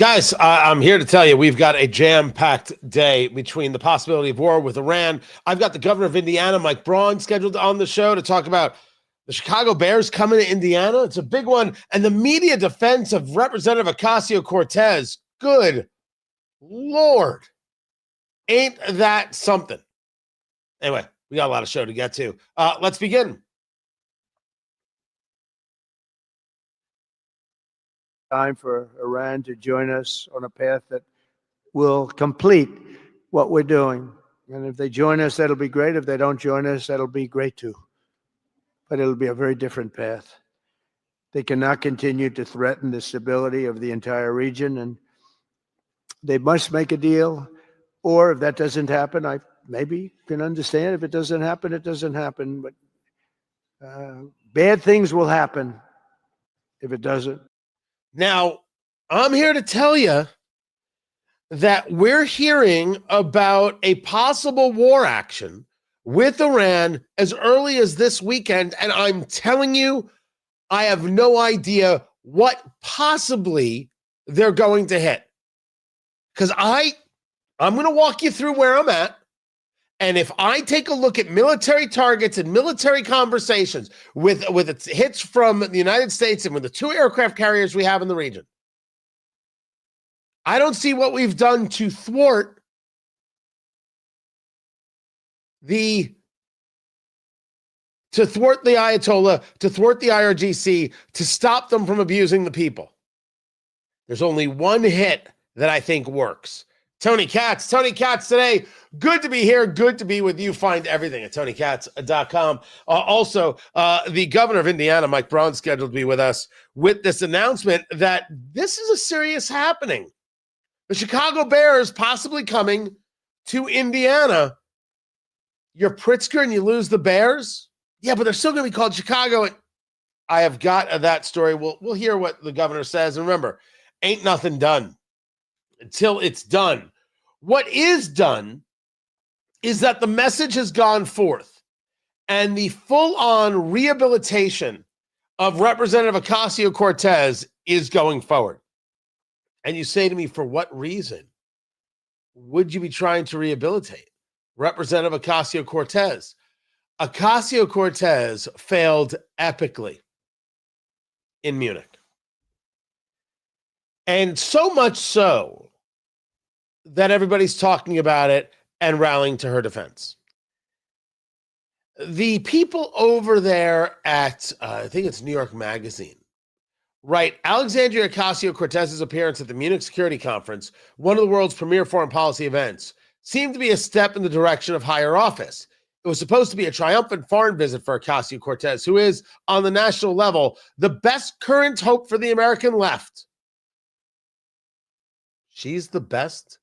Guys, I'm here to tell you we've got a jam-packed day between the possibility of war with Iran. I've got the governor of Indiana, Mike Braun, scheduled on the show to talk about the Chicago Bears coming to Indiana. It's a big one. And the media defense of Representative Ocasio-Cortez. Good Lord. Ain't that something? Anyway, we got a lot of show to get to. Let's begin. Time for Iran to join us on a path that will complete what we're doing. And if they join us, that'll be great. If they don't join us, that'll be great too. But it'll be a very different path. They cannot continue to threaten the stability of the entire region, and they must make a deal. Or if that doesn't happen, I maybe can understand. If it doesn't happen, it doesn't happen. But bad things will happen if it doesn't. Now, I'm here to tell you that we're hearing about a possible war action with Iran as early as this weekend, and I'm telling you, I have no idea what possibly they're going to hit. Because I'm going to walk you through where I'm at. And if I take a look at military targets and military conversations with its hits from the United States and with the two aircraft carriers we have in the region, I don't see what we've done to thwart the Ayatollah, to thwart the IRGC, to stop them from abusing the people. There's only one hit that I think works. Tony Katz today. Good to be here. Good to be with you. Find everything at TonyKatz.com. Also, the governor of Indiana, Mike Braun, scheduled to be with us with this announcement that this is a serious happening. The Chicago Bears possibly coming to Indiana. You're Pritzker and you lose the Bears? Yeah, but they're still going to be called Chicago. I have got that story. We'll hear what the governor says. And remember, ain't nothing done until it's done. What is done is that the message has gone forth, and the full-on rehabilitation of Representative Ocasio-Cortez is going forward. And you say to me, for what reason would you be trying to rehabilitate Representative Ocasio-Cortez? Ocasio-Cortez failed epically in Munich. And so much so that everybody's talking about it and rallying to her defense. The people over there at, I think it's New York Magazine, write, Alexandria Ocasio-Cortez's appearance at the Munich Security Conference, one of the world's premier foreign policy events, seemed to be a step in the direction of higher office. It was supposed to be a triumphant foreign visit for Ocasio-Cortez, who is, on the national level, the best current hope for the American left. She's the best.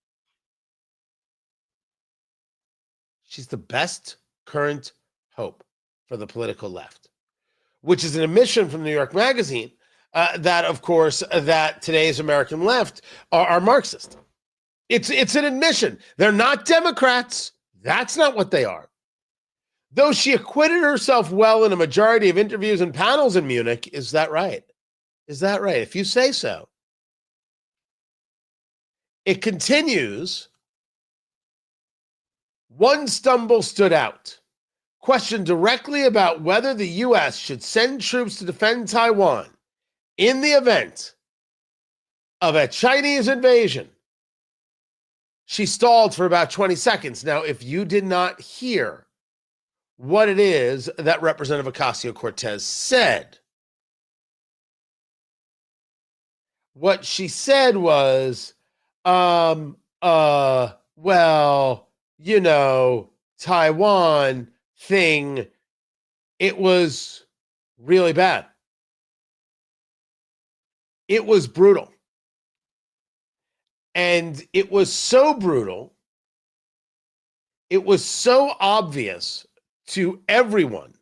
She's the best current hope for the political left, which is an admission from New York Magazine that, of course, that today's American left are Marxist. It's an admission. They're not Democrats. That's not what they are. Though she acquitted herself well in a majority of interviews and panels in Munich, is that right? Is that right? If you say so. It continues. One stumble stood out. Questioned directly about whether the U.S. should send troops to defend Taiwan in the event of a Chinese invasion. She stalled for about 20 seconds. Now, if you did not hear what it is that Representative Ocasio-Cortez said, what she said was, well, you know, Taiwan thing, it was really bad. It was brutal. And it was so brutal, it was so obvious to everyone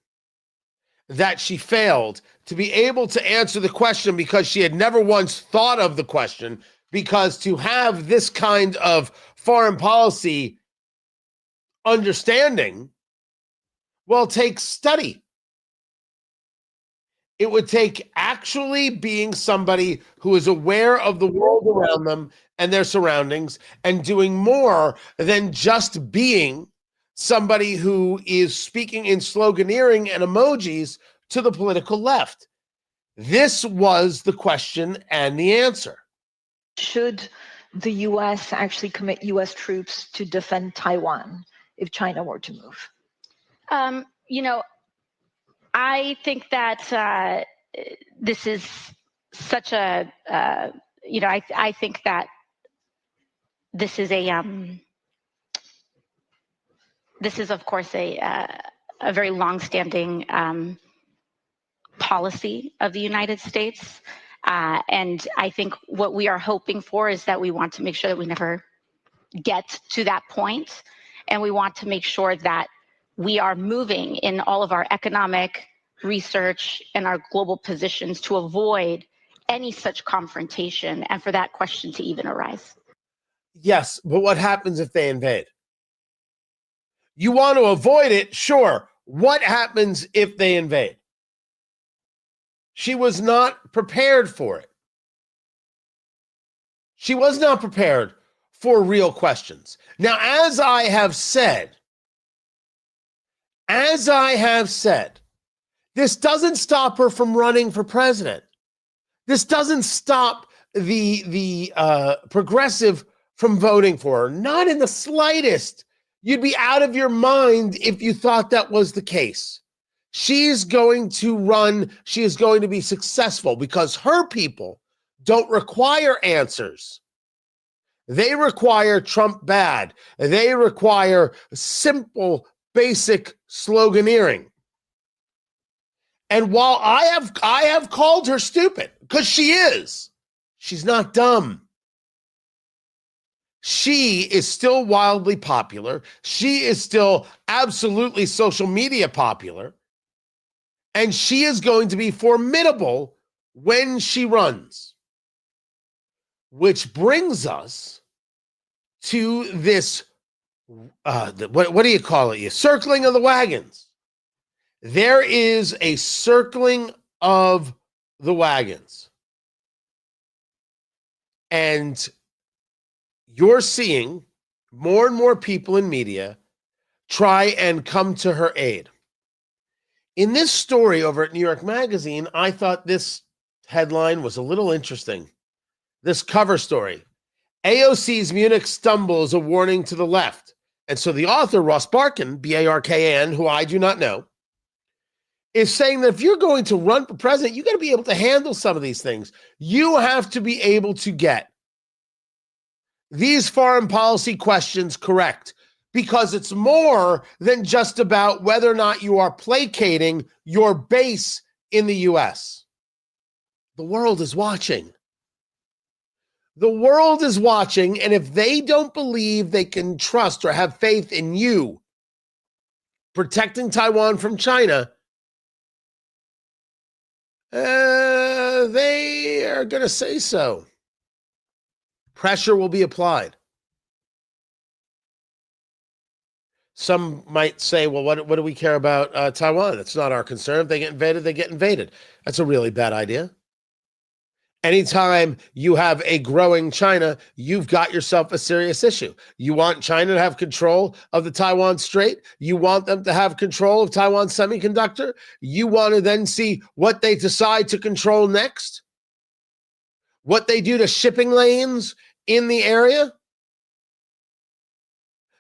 that she failed to be able to answer the question because she had never once thought of the question, because to have this kind of foreign policy understanding, well, takes study. It would take actually being somebody who is aware of the world around them and their surroundings and doing more than just being somebody who is speaking in sloganeering and emojis to the political left. This was the question and the answer. Should the U.S. actually commit U.S. troops to defend Taiwan if China were to move? I think that this is such a, I think that this is of course a very longstanding policy of the United States. And I think what we are hoping for is that we want to make sure that we never get to that point. And we want to make sure that we are moving in all of our economic research and our global positions to avoid any such confrontation and for that question to even arise. Yes, but what happens if they invade? You want to avoid it, sure. What happens if they invade? She was not prepared for it. She was not prepared for real questions. Now, as I have said, this doesn't stop her from running for president. This doesn't stop the progressive from voting for her. Not in the slightest. You'd be out of your mind if you thought that was the case. She's going to run. She is going to be successful because her people don't require answers. They require Trump bad. They require simple, basic sloganeering. And while I have called her stupid, because she is, she's not dumb. She is still wildly popular. She is still absolutely social media popular. And she is going to be formidable when she runs. Which brings us to this, what do you call it? Circling of the wagons. There is a circling of the wagons. And you're seeing more and more people in media try and come to her aid. In this story over at New York Magazine, I thought this headline was a little interesting. This cover story. AOC's Munich stumble is a warning to the left. And so the author, Ross Barkan, B-A-R-K-A-N, who I do not know, is saying that if you're going to run for president, you got to be able to handle some of these things. You have to be able to get these foreign policy questions correct, because it's more than just about whether or not you are placating your base in the U.S. The world is watching. The world is watching, and if they don't believe they can trust or have faith in you protecting Taiwan from China, they are going to say so. Pressure will be applied. Some might say, well, what do we care about Taiwan? It's not our concern. If they get invaded, they get invaded. That's a really bad idea. Anytime you have a growing China, you've got yourself a serious issue. You want China to have control of the Taiwan Strait. You want them to have control of Taiwan Semiconductor. You want to then see what they decide to control next, what they do to shipping lanes in the area.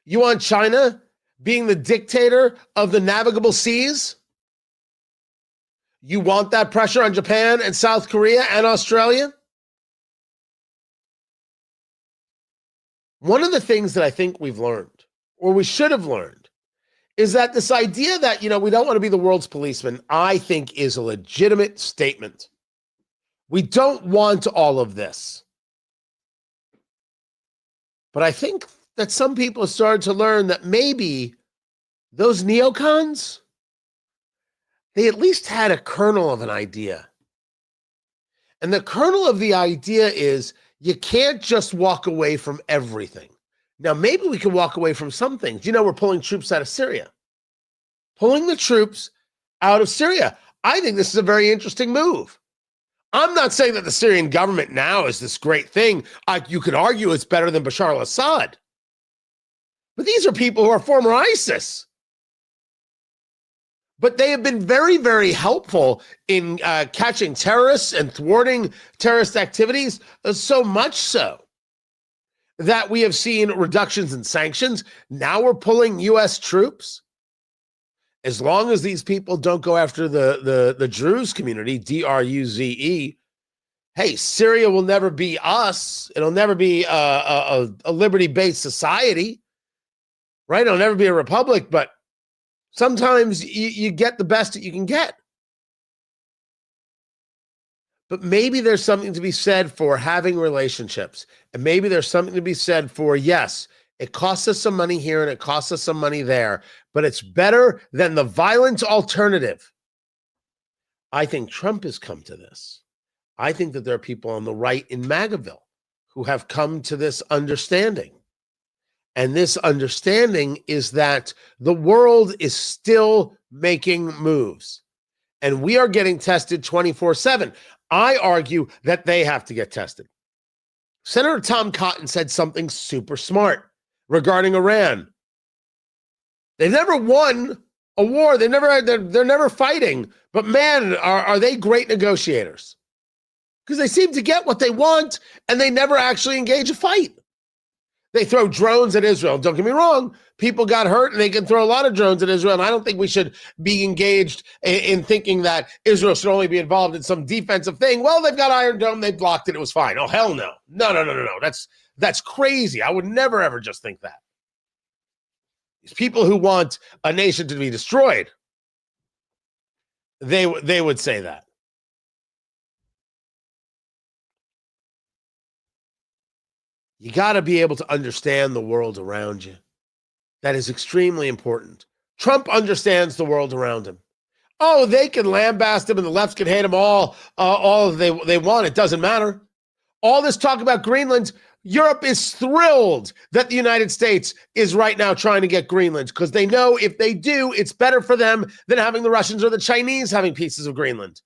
You want China being the dictator of the navigable seas? You want that pressure on Japan and South Korea and Australia? One of the things that I think we've learned, or we should have learned, is that this idea that, we don't want to be the world's policeman, I think is a legitimate statement. We don't want all of this. But I think that some people have started to learn that maybe those neocons, they at least had a kernel of an idea. And the kernel of the idea is you can't just walk away from everything. Now, maybe we can walk away from some things. We're pulling troops out of Syria. Pulling the troops out of Syria. I think this is a very interesting move. I'm not saying that the Syrian government now is this great thing. You could argue it's better than Bashar al-Assad. But these are people who are former ISIS. But they have been very, very helpful in catching terrorists and thwarting terrorist activities, so much so that we have seen reductions in sanctions. Now we're pulling U.S. troops. As long as these people don't go after the Druze community, D-R-U-Z-E, hey, Syria will never be us. It'll never be a liberty-based society, right? It'll never be a republic, but sometimes you get the best that you can get. But maybe there's something to be said for having relationships. And maybe there's something to be said for, yes, it costs us some money here and it costs us some money there, but it's better than the violent alternative. I think Trump has come to this. I think that there are people on the right in MAGAville who have come to this understanding. And this understanding is that the world is still making moves. And we are getting tested 24/7. I argue that they have to get tested. Senator Tom Cotton said something super smart regarding Iran. They've never won a war. They're never fighting. But man, are they great negotiators? Because they seem to get what they want and they never actually engage a fight. They throw drones at Israel. Don't get me wrong. People got hurt and they can throw a lot of drones at Israel. And I don't think we should be engaged in thinking that Israel should only be involved in some defensive thing. Well, they've got Iron Dome. They blocked it. It was fine. Oh, hell no. No. That's crazy. I would never, ever just think that. These people who want a nation to be destroyed, they would say that. You got to be able to understand the world around you. That is extremely important. Trump understands the world around him. Oh, they can lambaste him and the left can hate him all they want. It doesn't matter. All this talk about Greenland, Europe is thrilled that the United States is right now trying to get Greenland because they know if they do, it's better for them than having the Russians or the Chinese having pieces of Greenland.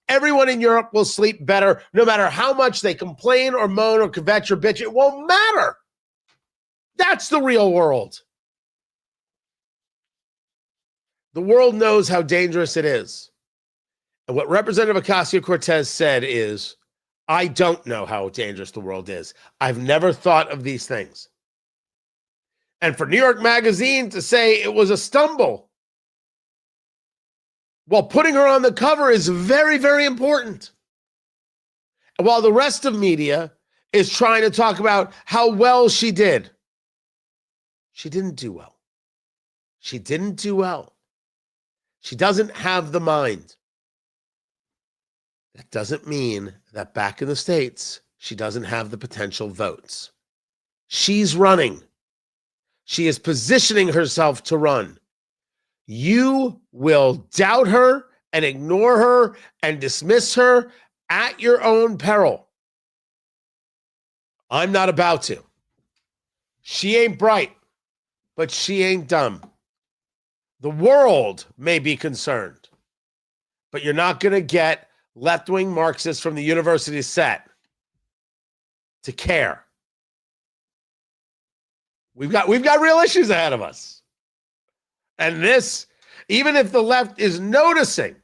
Everyone in Europe will sleep better no matter how much they complain or moan or kvetch or bitch. It won't matter. That's the real world. The world knows how dangerous it is. And what Representative Ocasio-Cortez said is, I don't know how dangerous the world is. I've never thought of these things. And for New York Magazine to say it was a stumble while putting her on the cover is very, very important. And while the rest of media is trying to talk about how well she did, she didn't do well. She didn't do well. She doesn't have the mind. That doesn't mean that back in the States, she doesn't have the potential votes. She's running. She is positioning herself to run. You will doubt her and ignore her and dismiss her at your own peril. I'm not about to. She ain't bright, but she ain't dumb. The world may be concerned, but you're not going to get left-wing Marxists from the university set to care. We've got real issues ahead of us. And this, even if the left is noticing,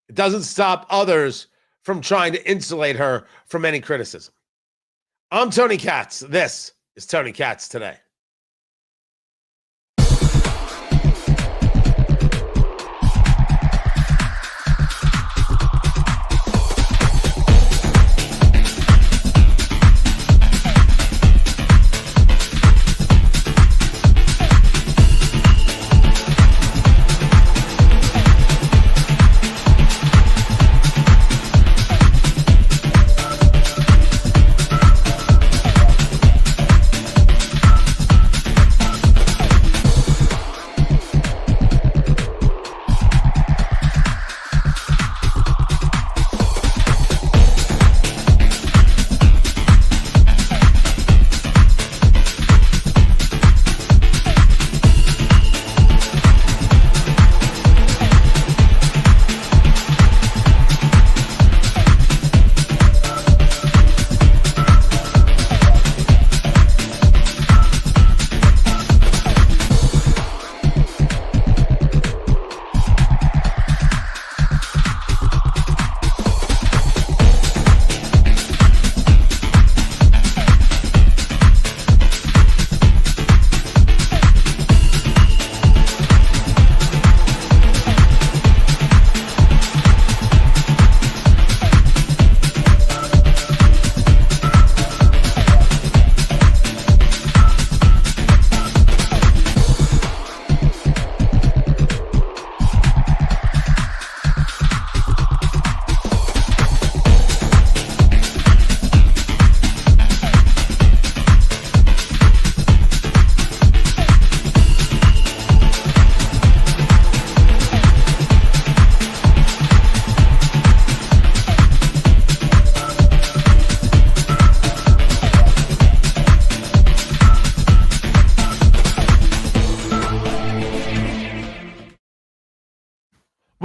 it doesn't stop others from trying to insulate her from any criticism. I'm Tony Katz. This is Tony Katz Today.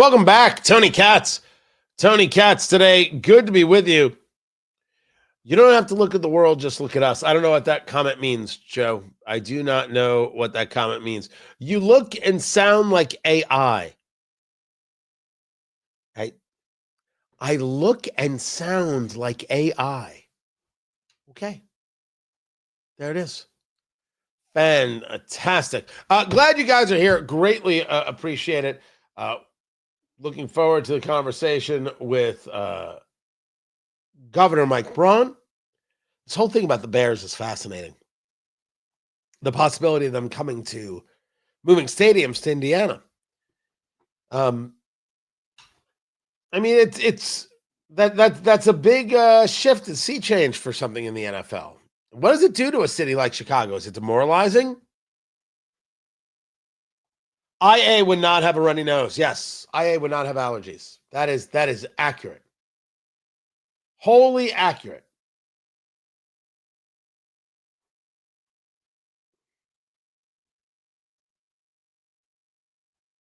Welcome back, Tony Katz. Tony Katz today. Good to be with you. You don't have to look at the world, just look at us. I don't know what that comment means, Joe. I do not know what that comment means. You look and sound like AI. I look and sound like AI. Okay. There it is. Fantastic. Glad you guys are here. Greatly appreciate it. Looking forward to the conversation with Governor Mike Braun. This whole thing about the Bears is fascinating. The possibility of them coming to moving stadiums to Indiana. I mean, that's a big shift and sea change for something in the NFL. What does it do to a city like Chicago? Is it demoralizing? IA would not have a runny nose. Yes, IA would not have allergies. That is accurate. Wholly accurate.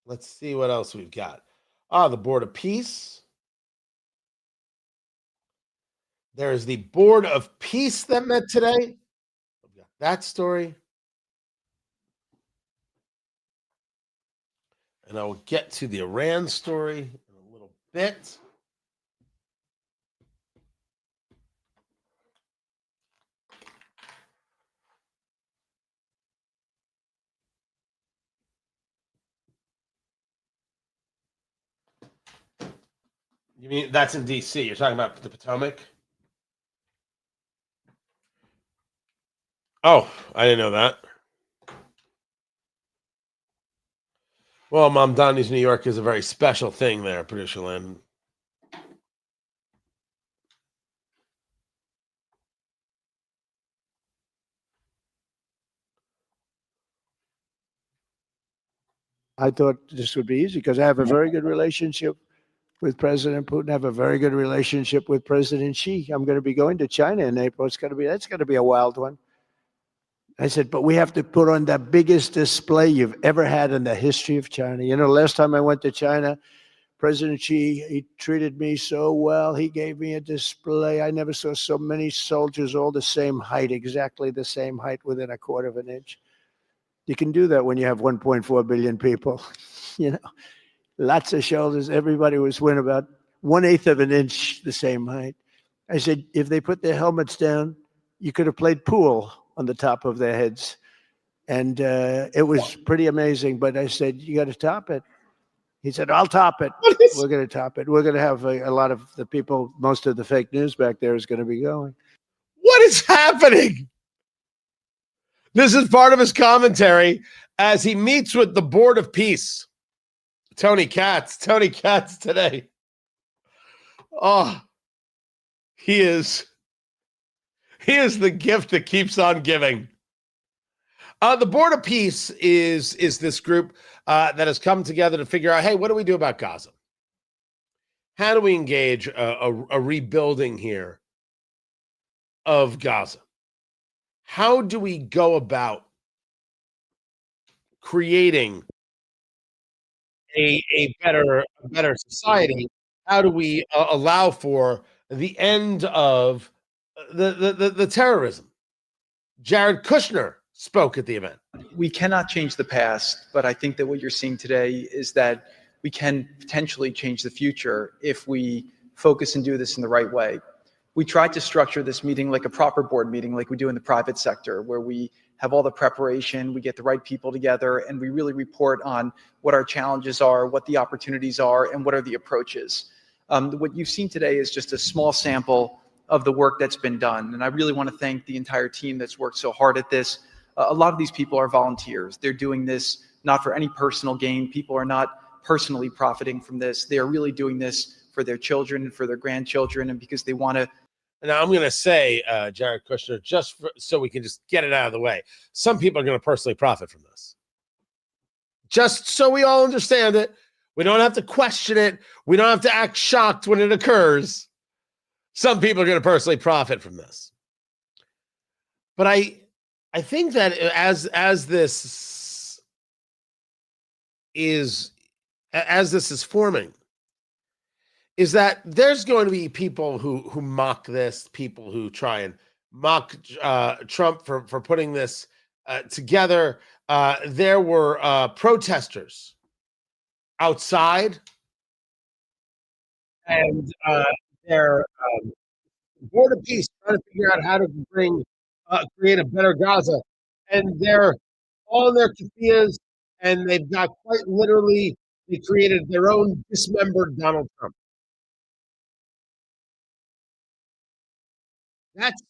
Let's see what else we've got. The Board of Peace. There's the Board of Peace that met today. We've got that story. And I will get to the Iran story in a little bit. You mean that's in D.C.? You're talking about the Potomac? Oh, I didn't know that. Well, Mom Donnie's New York is a very special thing there, producer Lynn. I thought this would be easy because I have a very good relationship with President Putin. I have a very good relationship with President Xi. I'm going to be going to China in April. That's going to be a wild one. I said, but we have to put on the biggest display you've ever had in the history of China. You know, last time I went to China, President Xi, he treated me so well. He gave me a display. I never saw so many soldiers all the same height, exactly the same height within a quarter of an inch. You can do that when you have 1.4 billion people. You know, lots of shoulders. Everybody was within about 1/8 of an inch the same height. I said, if they put their helmets down, you could have played pool on the top of their heads. And it was pretty amazing. But I said, you got to top it. He said, I'll top it. We're going to top it. We're going to have a lot of the people, most of the fake news back there is going to be going. What is happening? This is part of his commentary as he meets with the Board of Peace. Tony Katz today. Oh, he is the gift that keeps on giving. The Board of Peace is this group that has come together to figure out, hey, what do we do about Gaza? How do we engage a rebuilding here of Gaza? How do we go about creating a better society? How do we allow for the end of the terrorism? Jared Kushner spoke at the event. We cannot change the past, but I think that what you're seeing today is that we can potentially change the future if we focus and do this in the right way. We tried to structure this meeting like a proper board meeting, like we do in the private sector, where we have all the preparation, we get the right people together, and we really report on what our challenges are, what the opportunities are, and what are the approaches. What you've seen today is just a small sample of the work that's been done. And I really want to thank the entire team that's worked so hard at this. A lot of these people are volunteers. They're doing this not for any personal gain. People are not personally profiting from this. They are really doing this for their children and for their grandchildren, and because they want to. Now, I'm going to say, Jared Kushner, so we can just get it out of the way. Some people are going to personally profit from this. Just so we all understand it. We don't have to question it. We don't have to act shocked when it occurs. Some people are going to personally profit from this. But I think that as this as this is forming is that there's going to be people who mock this, people who try and mock Trump for putting this together. There were protesters outside, and they're board of peace trying to figure out how to create a better Gaza, and they're all in their keffiyehs, and they've got quite literally they created their own dismembered Donald Trump. That's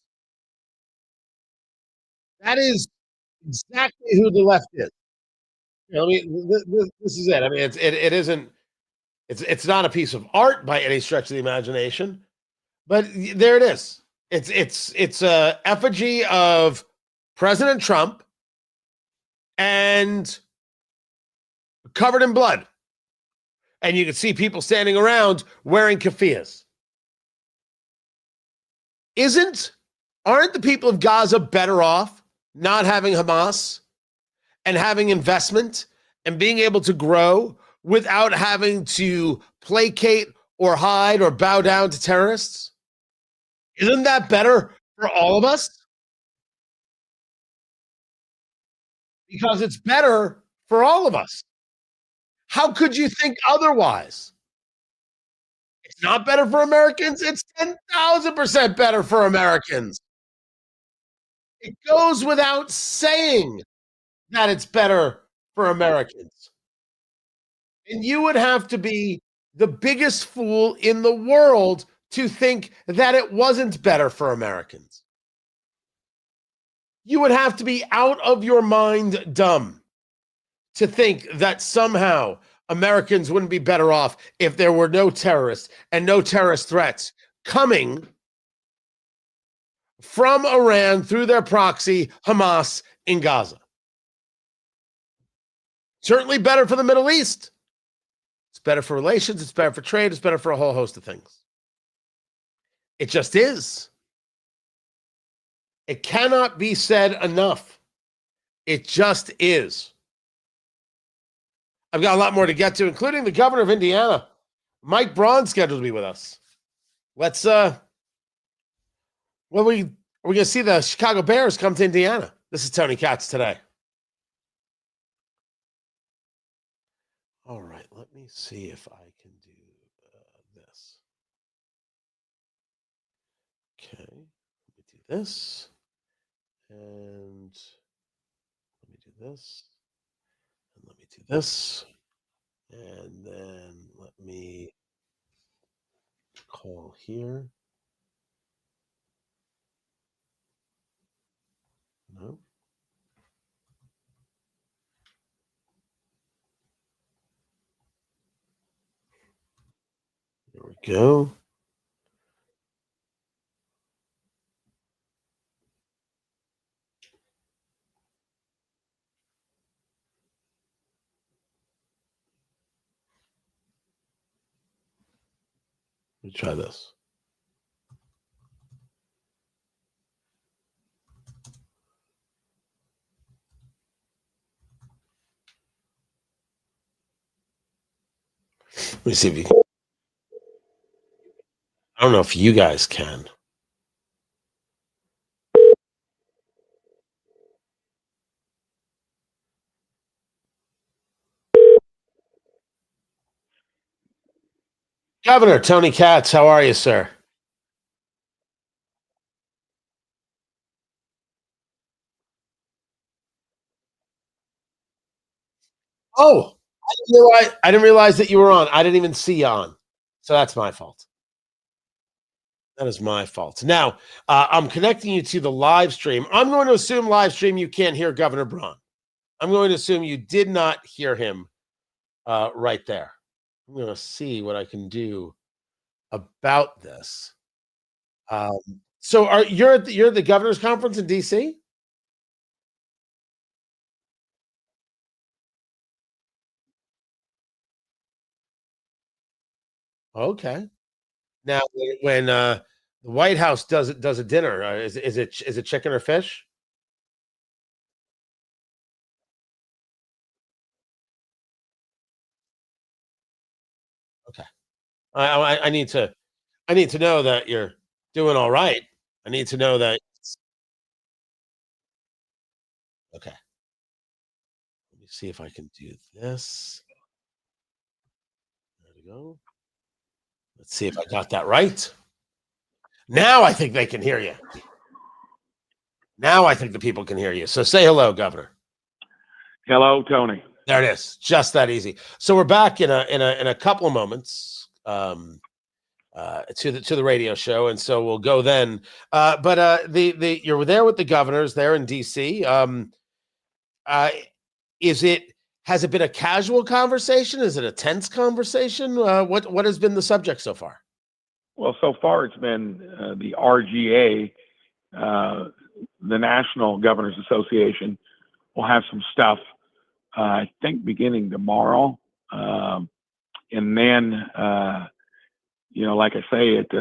that is exactly who the left is. You know, I mean, this is it. I mean, it isn't. It's not a piece of art by any stretch of the imagination, but there it is. It's a effigy of President Trump and covered in blood, and you can see people standing around wearing keffiyehs. Aren't the people of Gaza better off not having Hamas and having investment and being able to grow without having to placate or hide or bow down to terrorists? Isn't that better for all of us? Because it's better for all of us. How could you think otherwise? It's not better for Americans. It's 10,000% better for Americans. It goes without saying that it's better for Americans. And you would have to be the biggest fool in the world to think that it wasn't better for Americans. You would have to be out of your mind dumb to think that somehow Americans wouldn't be better off if there were no terrorists and no terrorist threats coming from Iran through their proxy, Hamas, in Gaza. Certainly better for the Middle East. It's better for relations. It's better for trade. It's better for a whole host of things. It just is. It cannot be said enough. It just is. I've got a lot more to get to, including the governor of Indiana, Mike Braun, scheduled to be with us. Let's are we going to see the Chicago Bears come to Indiana? This is Tony Katz today. All right, let me see if I can do this. Okay, let me do this. And let me do this. And let me do this. And then let me call here. No. There we go. Let me try this. Let me see if you can. I don't know if you guys can. Governor Tony Katz, how are you, sir? Oh, I didn't realize that you were on. I didn't even see you on. So that's my fault. That is my fault. Now, I'm connecting you to the live stream. I'm going to assume live stream you can't hear Governor Braun. I'm going to assume you did not hear him right there. I'm going to see what I can do about this. So you're at the governor's conference in DC? Okay. Now, when the White House does a dinner, is it chicken or fish? I need to know that you're doing all right. I need to know that. Okay. Let me see if I can do this. There we go. Let's see if I got that right. Now I think they can hear you. Now I think the people can hear you. So say hello, Governor. Hello, Tony. There it is. Just that easy. So we're back in a couple of moments to the radio show, and so we'll go then. But you're there with the governors there in DC. Has it been a casual conversation? Is it a tense conversation? What has been the subject so far? Well, so far it's been the RGA, the National Governors Association, will have some stuff, I think, beginning tomorrow. And then, like I say, it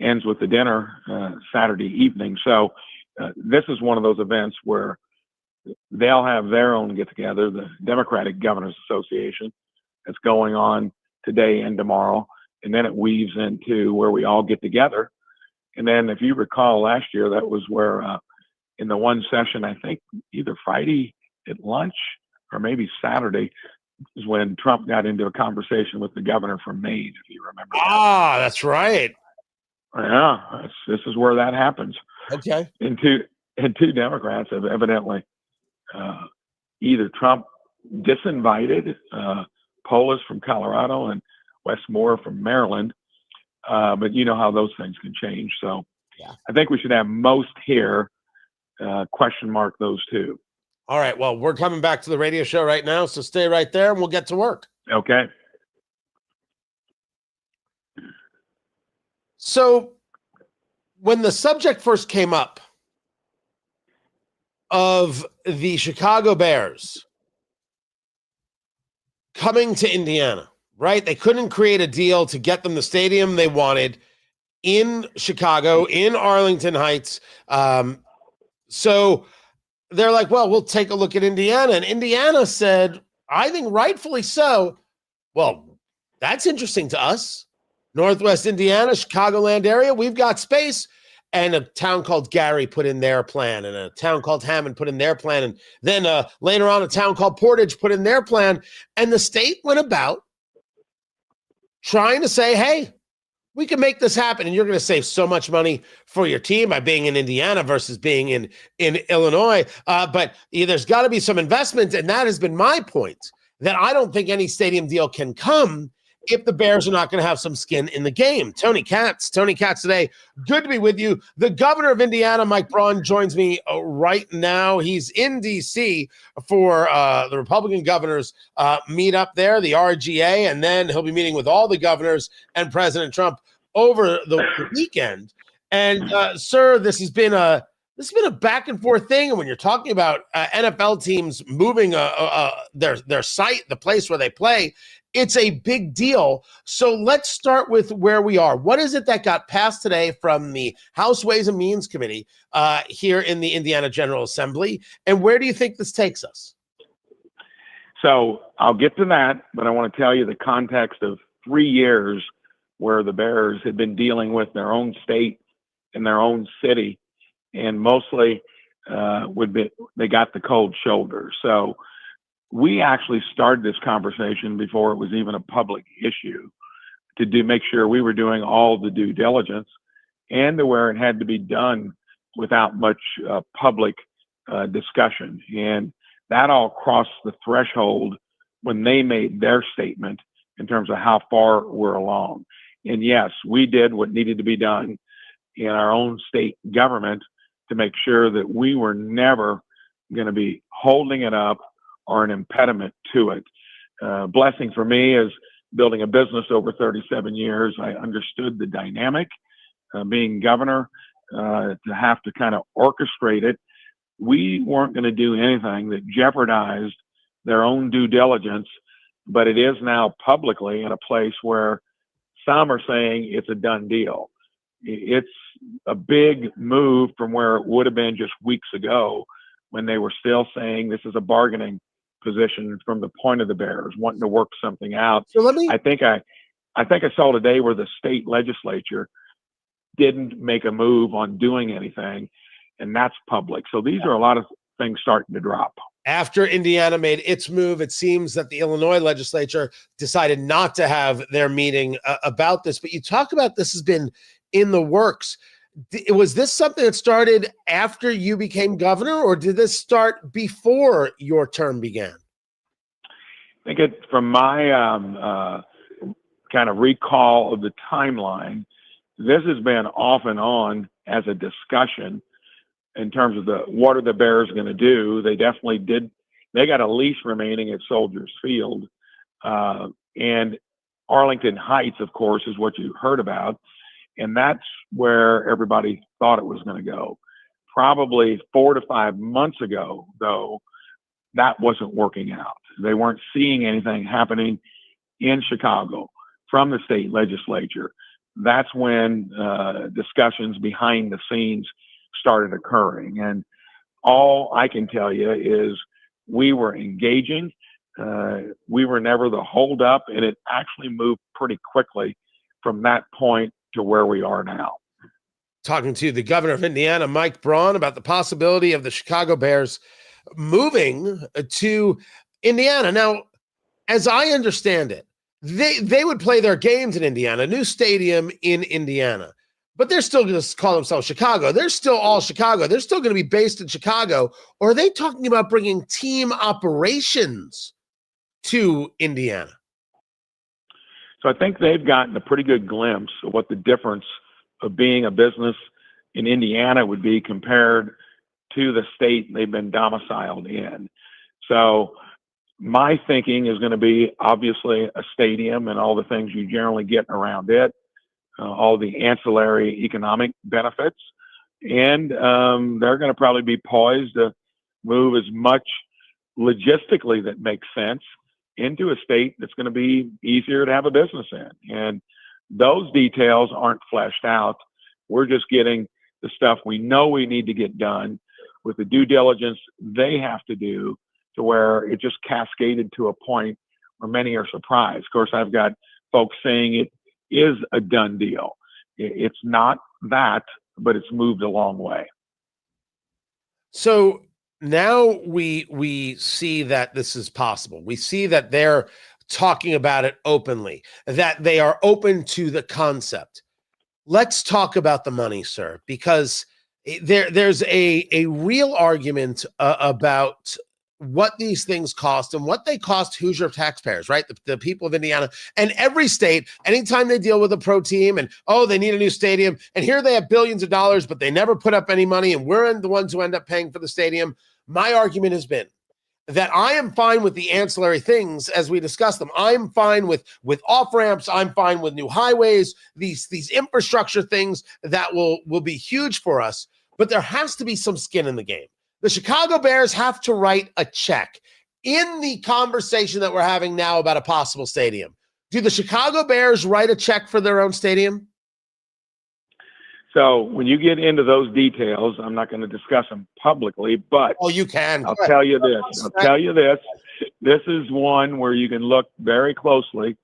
ends with the dinner Saturday evening. So this is one of those events where they'll have their own get-together, the Democratic Governors Association, that's going on today and tomorrow. And then it weaves into where we all get together. And then if you recall last year, that was where in the one session, I think either Friday at lunch or maybe Saturday, is when Trump got into a conversation with the governor from Maine, if you remember that. Ah, that's right. Yeah, this is where that happens. Okay. And two Democrats have evidently either Trump disinvited Polis from Colorado and Wes Moore from Maryland, but you know how those things can change. So yeah. I think we should have most here question mark those two. All right. Well, we're coming back to the radio show right now, so stay right there and we'll get to work. Okay. So when the subject first came up of the Chicago Bears coming to Indiana, right? They couldn't create a deal to get them the stadium they wanted in Chicago, in Arlington Heights. So they're like, well, we'll take a look at Indiana. And Indiana said, I think rightfully so, well, that's interesting to us. Northwest Indiana, Chicagoland area, we've got space. And a town called Gary put in their plan, and a town called Hammond put in their plan. And then later on, a town called Portage put in their plan. And the state went about trying to say, hey, we can make this happen. And you're going to save so much money for your team by being in Indiana versus being in Illinois. But there's got to be some investment. And that has been my point, that I don't think any stadium deal can come if the Bears are not going to have some skin in the game. Tony Katz today. Good to be with you. The governor of Indiana, Mike Braun, joins me right now. He's in D.C. for the Republican governors meet up there, the RGA, and then he'll be meeting with all the governors and President Trump over the weekend. And, sir, this has been a back and forth thing. And when you're talking about NFL teams moving their site, the place where they play, it's a big deal. So let's start with where we are. What is it that got passed today from the House Ways and Means Committee here in the Indiana General Assembly? And where do you think this takes us? So I'll get to that, but I want to tell you the context of 3 years where the Bears had been dealing with their own state and their own city, and mostly they got the cold shoulder. So we actually started this conversation before it was even a public issue to make sure we were doing all the due diligence, and to where it had to be done without much public discussion. And that all crossed the threshold when they made their statement in terms of how far we're along. And yes, we did what needed to be done in our own state government to make sure that we were never going to be holding it up or an impediment to it. Blessing for me is building a business over 37 years. I understood the dynamic, being governor, to have to kind of orchestrate it. We weren't going to do anything that jeopardized their own due diligence, but it is now publicly in a place where some are saying it's a done deal. It's a big move from where it would have been just weeks ago when they were still saying this is a bargaining position from the point of the Bears wanting to work something out. So let me I think I saw today where the state legislature didn't make a move on doing anything, and that's public. So these are a lot of things starting to drop. After Indiana made its move, it seems that the Illinois legislature decided not to have their meeting about this. But you talk about this has been in the works. Was this something that started after you became governor, or did this start before your term began? I think from my kind of recall of the timeline, this has been off and on as a discussion in terms of what are the Bears going to do. They definitely did. They got a lease remaining at Soldiers Field. And Arlington Heights, of course, is what you heard about. And that's where everybody thought it was going to go. Probably 4 to 5 months ago, though, that wasn't working out. They weren't seeing anything happening in Chicago from the state legislature. That's when discussions behind the scenes started occurring. And all I can tell you is we were engaging. We were never the holdup, and it actually moved pretty quickly from that point to where we are now. Talking to the governor of Indiana, Mike Braun, about the possibility of the Chicago Bears moving to Indiana. Now, as I understand it, they would play their games in Indiana, new stadium in Indiana, but they're still going to call themselves Chicago. They're still all Chicago. They're still going to be based in Chicago. Or are they talking about bringing team operations to Indiana? So I think they've gotten a pretty good glimpse of what the difference of being a business in Indiana would be compared to the state they've been domiciled in. So my thinking is going to be obviously a stadium and all the things you generally get around it, all the ancillary economic benefits. And they're going to probably be poised to move as much logistically that makes sense into a state that's going to be easier to have a business in. And those details aren't fleshed out. We're just getting the stuff we know we need to get done with the due diligence they have to do, to where it just cascaded to a point where many are surprised. Of course, I've got folks saying it is a done deal. It's not that, but it's moved a long way. So now we see that this is possible. We see that they're talking about it openly, that they are open to the concept. Let's talk about the money, sir, because there's a real argument about what these things cost and what they cost Hoosier taxpayers, right? The people of Indiana and every state, anytime they deal with a pro team and, oh, they need a new stadium, and here they have billions of dollars, but they never put up any money, and we're the ones who end up paying for the stadium. My argument has been that I am fine with the ancillary things as we discuss them. I'm fine with off-ramps. I'm fine with new highways, these infrastructure things that will be huge for us, but there has to be some skin in the game. The Chicago Bears have to write a check in the conversation that we're having now about a possible stadium. Do the Chicago Bears write a check for their own stadium? So when you get into those details, I'm not going to discuss them publicly, but oh, you can. I'll tell you this. This is one where you can look very closely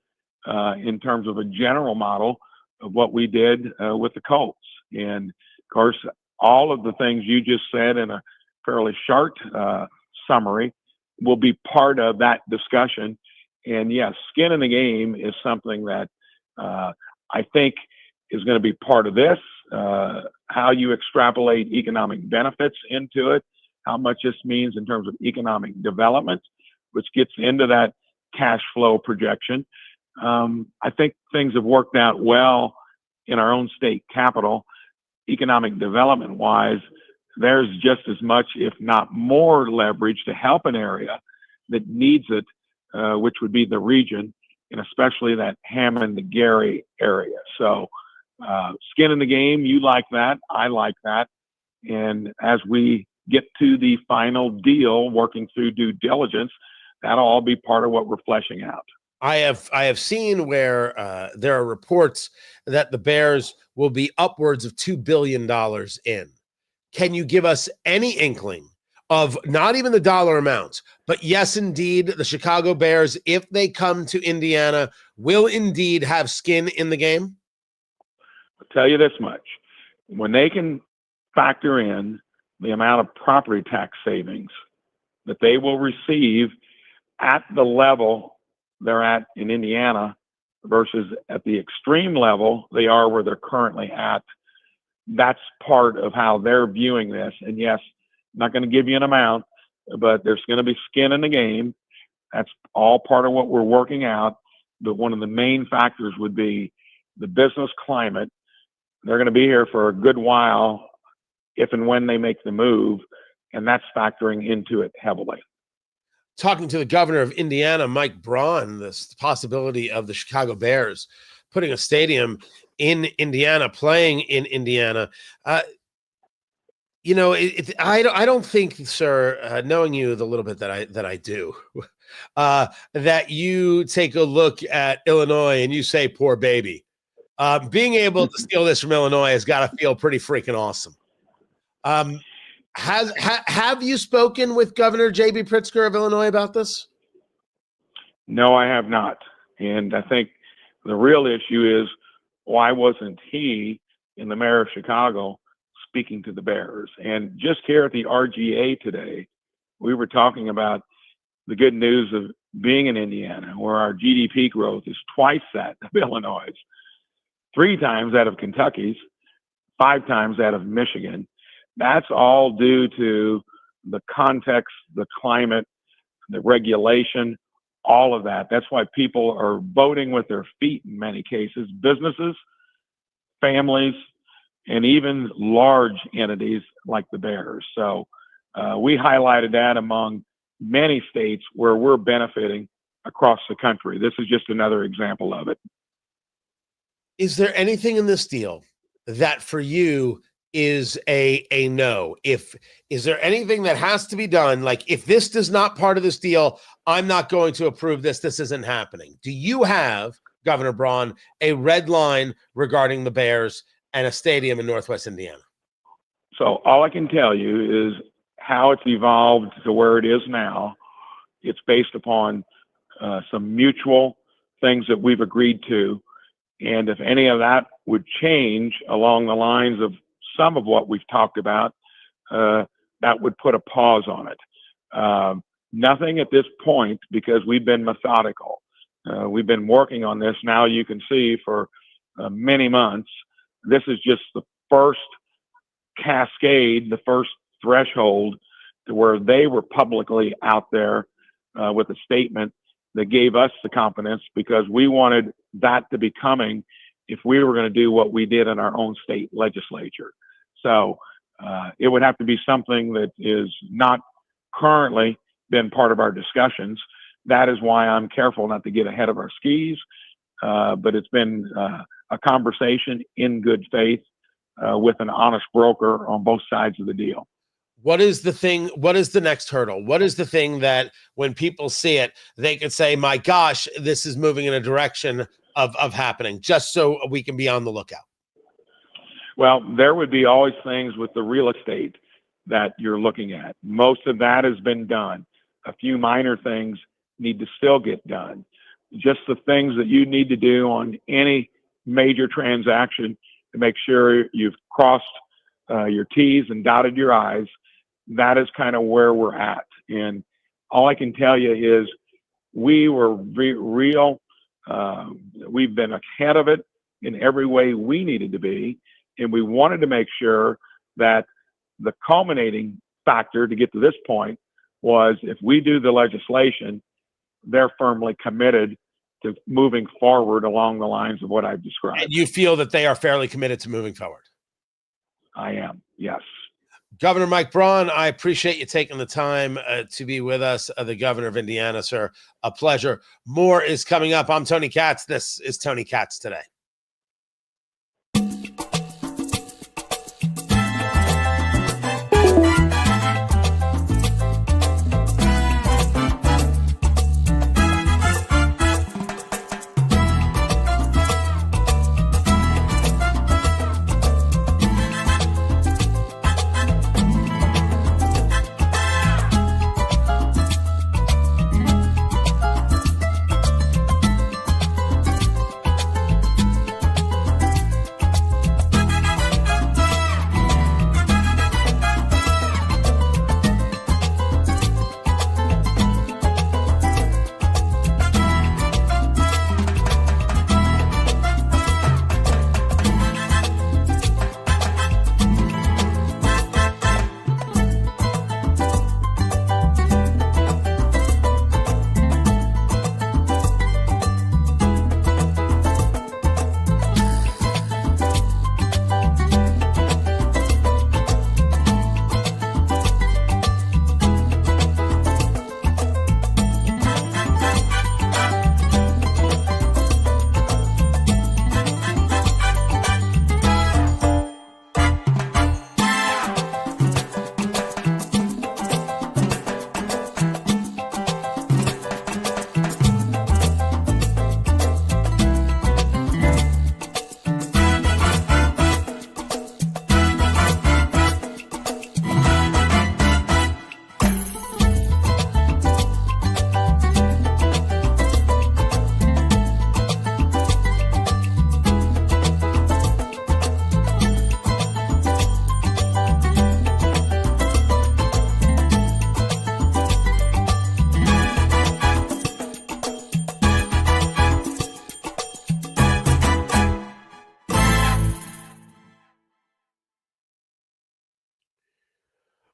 in terms of a general model of what we did with the Colts. And of course, all of the things you just said in a fairly short summary will be part of that discussion. And yes, skin in the game is something that I think is going to be part of this. How you extrapolate economic benefits into it, how much this means in terms of economic development, which gets into that cash flow projection. I think things have worked out well in our own state capital, economic development wise. There's just as much, if not more, leverage to help an area that needs it, which would be the region, and especially that Hammond-Gary area. So skin in the game, you like that, I like that. And as we get to the final deal, working through due diligence, that'll all be part of what we're fleshing out. I have seen where there are reports that the Bears will be upwards of $2 billion in. Can you give us any inkling of not even the dollar amounts, but yes, indeed, the Chicago Bears, if they come to Indiana, will indeed have skin in the game? I'll tell you this much. When they can factor in the amount of property tax savings that they will receive at the level they're at in Indiana versus at the extreme level they are where they're currently at, that's part of how they're viewing this. And yes, I'm not going to give you an amount, but there's going to be skin in the game. That's all part of what we're working out. But one of the main factors would be the business climate. They're going to be here for a good while if and when they make the move, and that's factoring into it heavily. Talking to the governor of Indiana, Mike Braun, this possibility of the Chicago Bears putting a stadium in Indiana, playing in Indiana. I don't think, sir, knowing you the little bit that I do, that you take a look at Illinois and you say, poor baby. Being able to steal this from Illinois has got to feel pretty freaking awesome. Have you spoken with Governor J.B. Pritzker of Illinois about this? No, I have not. And I think the real issue is, why wasn't he in the mayor of Chicago speaking to the Bears? And just here at the RGA today, we were talking about the good news of being in Indiana, where our GDP growth is twice that of Illinois, 3 times that of Kentucky's, 5 times that of Michigan. That's all due to the context, the climate, the regulation, all of that. That's why people are voting with their feet in many cases, businesses, families, and even large entities like the Bears. So we highlighted that among many states where we're benefiting across the country. This is just another example of it. Is there anything in this deal that for you is a no? Is there anything that has to be done? Like, if this is not part of this deal, I'm not going to approve this. This isn't happening. Do you have, Governor Braun, a red line regarding the Bears and a stadium in Northwest Indiana? So all I can tell you is how it's evolved to where it is now. It's based upon some mutual things that we've agreed to. And if any of that would change along the lines of some of what we've talked about, that would put a pause on it. Nothing at this point, because we've been methodical. We've been working on this now, you can see, for many months. This is just the first cascade, the first threshold to where they were publicly out there with a statement that gave us the confidence, because we wanted that to be coming if we were going to do what we did in our own state legislature. So it would have to be something that is not currently been part of our discussions. That is why I'm careful not to get ahead of our skis. But it's been a conversation in good faith with an honest broker on both sides of the deal. What is the thing? What is the next hurdle? What is the thing that when people see it, they could say, my gosh, this is moving in a direction of happening, just so we can be on the lookout? Well, there would be always things with the real estate that you're looking at. Most of that has been done. A few minor things need to still get done. Just the things that you need to do on any major transaction to make sure you've crossed your T's and dotted your I's. That is kind of where we're at. And all I can tell you is we were real. We've been ahead of it in every way we needed to be. And we wanted to make sure that the culminating factor to get to this point was, if we do the legislation, they're firmly committed to moving forward along the lines of what I've described. And you feel that they are fairly committed to moving forward? I am, yes. Governor Mike Braun, I appreciate you taking the time to be with us, the governor of Indiana, sir. A pleasure. More is coming up. I'm Tony Katz. This is Tony Katz Today.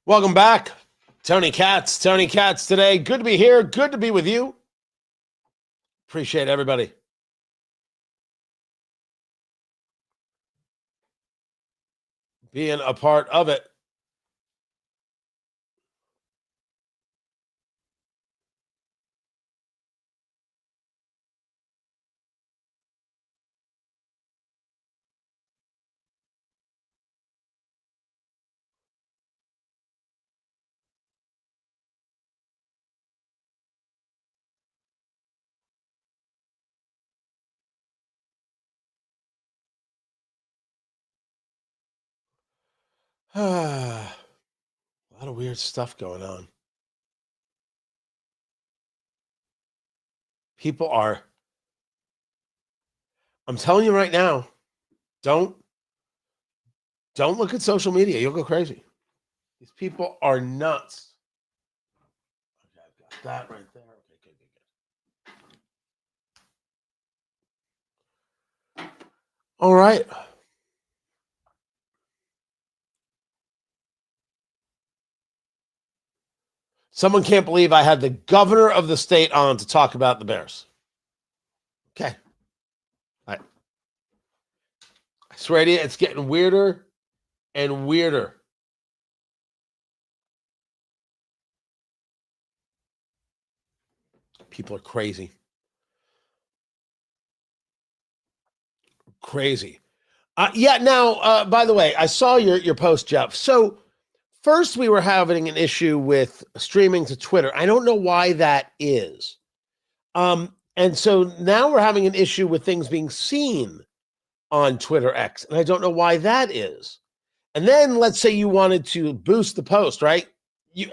Welcome back. Tony Katz. Tony Katz today. Good to be here. Good to be with you. Appreciate everybody. Being a part of it. A lot of weird stuff going on. People are, I'm telling you right now, don't look at social media. You'll go crazy. These people are nuts. Okay, I've got that right there. Okay, good. All right. Someone can't believe I had the governor of the state on to talk about the Bears. Okay. I swear to you, it's getting weirder and weirder. People are crazy. Crazy. Now, by the way, I saw your post, Jeff. So first we were having an issue with streaming to Twitter. I don't know why that is. And so now we're having an issue with things being seen on Twitter X, and I don't know why that is. And then let's say you wanted to boost the post, right?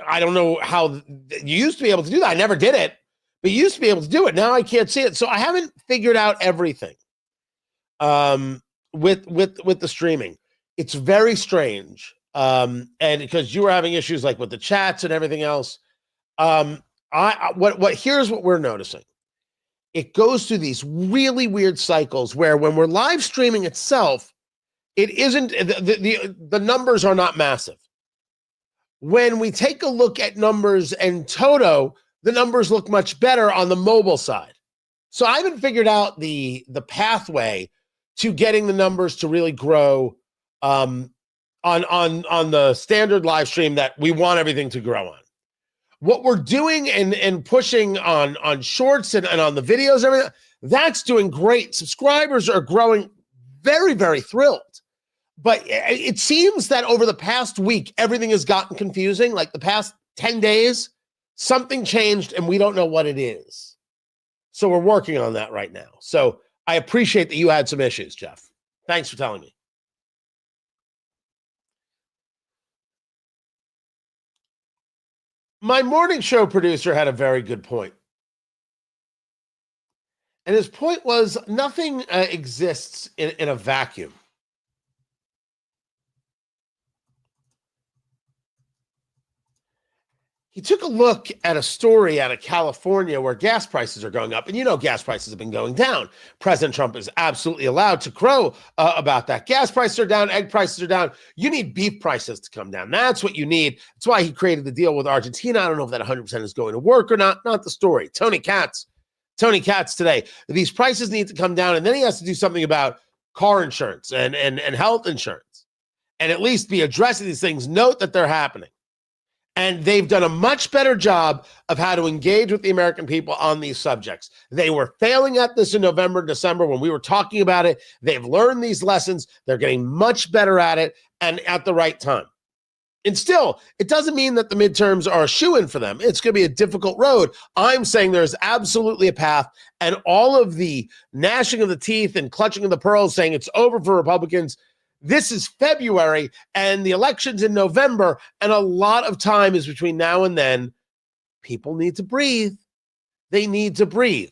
I don't know how you used to be able to do that. I never did it, but you used to be able to do it. Now I can't see it. So I haven't figured out everything with the streaming. It's very strange. And because you were having issues like with the chats and everything else. Here's what we're noticing. It goes through these really weird cycles where when we're live streaming itself, it isn't, the numbers are not massive. When we take a look at numbers and Toto, the numbers look much better on the mobile side. So I haven't figured out the pathway to getting the numbers to really grow on the standard live stream that we want everything to grow on. What we're doing and pushing on shorts and on the videos, everything, that's doing great. Subscribers are growing. Very, very thrilled. But it seems that over the past week, everything has gotten confusing. Like the past 10 days, something changed and we don't know what it is. So we're working on that right now. So I appreciate that you had some issues, Jeff. Thanks for telling me. My morning show producer had a very good point. And his point was nothing exists in a vacuum. He took a look at a story out of California where gas prices are going up. And you know gas prices have been going down. President Trump is absolutely allowed to crow about that. Gas prices are down. Egg prices are down. You need beef prices to come down. That's what you need. That's why he created the deal with Argentina. I don't know if that 100% is going to work or not. Not the story. Tony Katz today. These prices need to come down. And then he has to do something about car insurance and health insurance. And at least be addressing these things. Note that they're happening. And they've done a much better job of how to engage with the American people on these subjects. They were failing at this in November and December when we were talking about it. They've learned these lessons. They're getting much better at it and at the right time. And still, it doesn't mean that the midterms are a shoo-in for them. It's going to be a difficult road. I'm saying there's absolutely a path, and all of the gnashing of the teeth and clutching of the pearls saying it's over for Republicans. This is February, and the election's in November, and a lot of time is between now and then. People need to breathe. They need to breathe.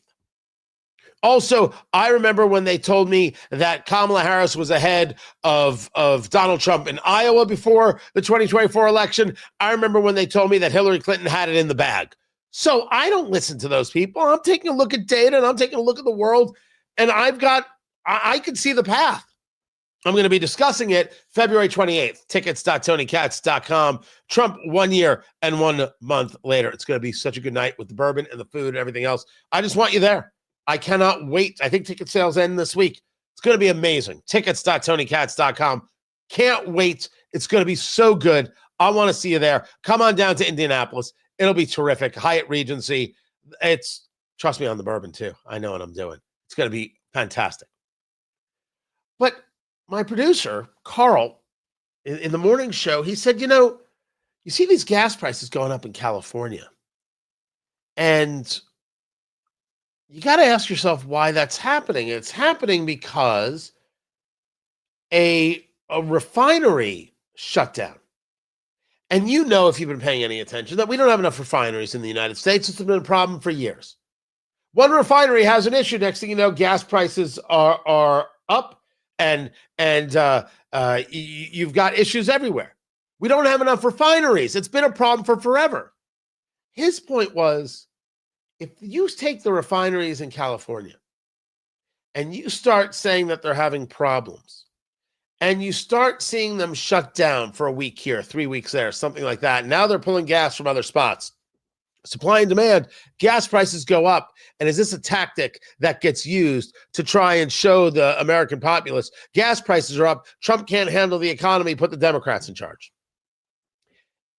Also, I remember when they told me that Kamala Harris was ahead of Donald Trump in Iowa before the 2024 election. I remember when they told me that Hillary Clinton had it in the bag. So I don't listen to those people. I'm taking a look at data, and I'm taking a look at the world, and I can see the path. I'm going to be discussing it February 28th. Tickets.tonykatz.com. Trump 1 year and 1 month later. It's going to be such a good night with the bourbon and the food and everything else. I just want you there. I cannot wait. I think ticket sales end this week. It's going to be amazing. Tickets.tonykatz.com. Can't wait. It's going to be so good. I want to see you there. Come on down to Indianapolis. It'll be terrific. Hyatt Regency. Trust me on the bourbon too. I know what I'm doing. It's going to be fantastic. But my producer, Carl, in the morning show, he said, you see these gas prices going up in California. And you got to ask yourself why that's happening. It's happening because a refinery shut down. And if you've been paying any attention, that we don't have enough refineries in the United States. It's been a problem for years. One refinery has an issue. Next thing you know, gas prices are up. And you've got issues everywhere. We don't have enough refineries. It's been a problem for forever. His point was, if you take the refineries in California and you start saying that they're having problems, and you start seeing them shut down for a week here, 3 weeks there, something like that, now they're pulling gas from other spots. Supply and demand, gas prices go up. And is this a tactic that gets used to try and show the American populace gas prices are up, Trump can't handle the economy, put the Democrats in charge?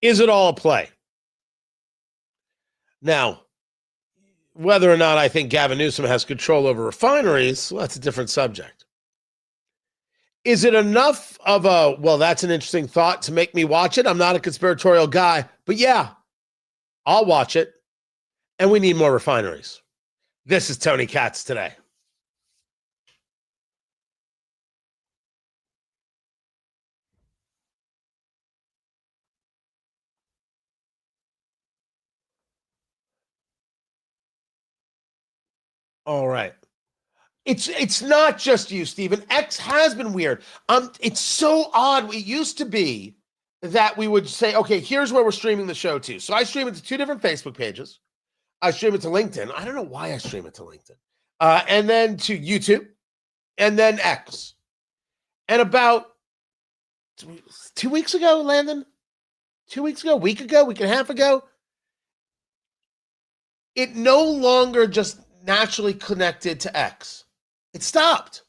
Is it all a play? Now, whether or not I think Gavin Newsom has control over refineries, well, that's a different subject. Is it enough of that's an interesting thought to make me watch it? I'm not a conspiratorial guy, but yeah, I'll watch it, and we need more refineries. This is Tony Katz today. All right. It's not just you, Stephen. X has been weird. It's so odd. It used to be that we would say, okay, here's where we're streaming the show to. So I stream it to 2 different Facebook pages. I stream it to LinkedIn. I don't know why I stream it to LinkedIn. And then to YouTube, and then X. And about 2 weeks ago, Landon, 2 weeks ago, week and a half ago, it no longer just naturally connected to X. It stopped.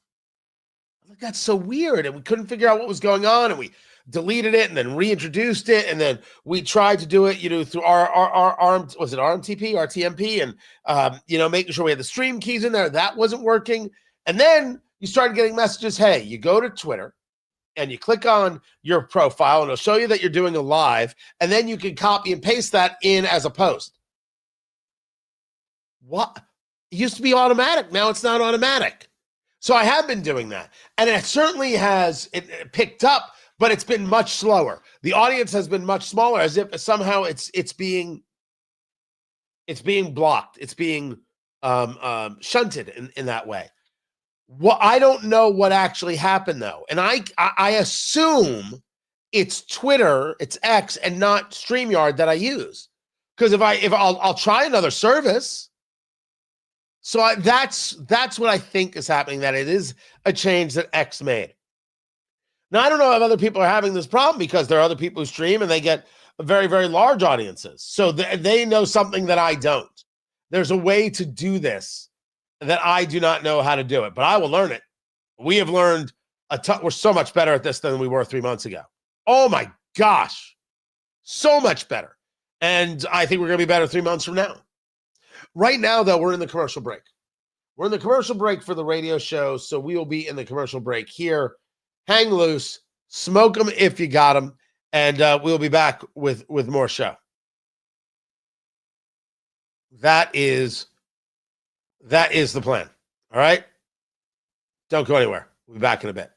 I'm like, that's so weird. And we couldn't figure out what was going on. And we deleted it and then reintroduced it. And then we tried to do it, through our was it RMTP, RTMP, and, making sure we had the stream keys in there. That wasn't working. And then you started getting messages. Hey, you go to Twitter and you click on your profile and it'll show you that you're doing a live. And then you can copy and paste that in as a post. What? It used to be automatic. Now it's not automatic. So I have been doing that. And it certainly has it picked up, but it's been much slower. The audience has been much smaller, as if somehow it's being blocked. It's being shunted in that way. Well, I don't know what actually happened though. And I assume it's Twitter, it's X, and not StreamYard that I use. Because if I'll try another service. So that's what I think is happening, that it is a change that X made. Now, I don't know if other people are having this problem, because there are other people who stream and they get very, very large audiences. So they know something that I don't. There's a way to do this that I do not know how to do it, but I will learn it. We have learned we're so much better at this than we were 3 months ago. Oh my gosh, so much better. And I think we're going to be better 3 months from now. Right now, though, we're in the commercial break. We're in the commercial break for the radio show, so we will be in the commercial break here. Hang loose, smoke them if you got them, and we'll be back with more show. That is the plan. All right? Don't go anywhere. We'll be back in a bit.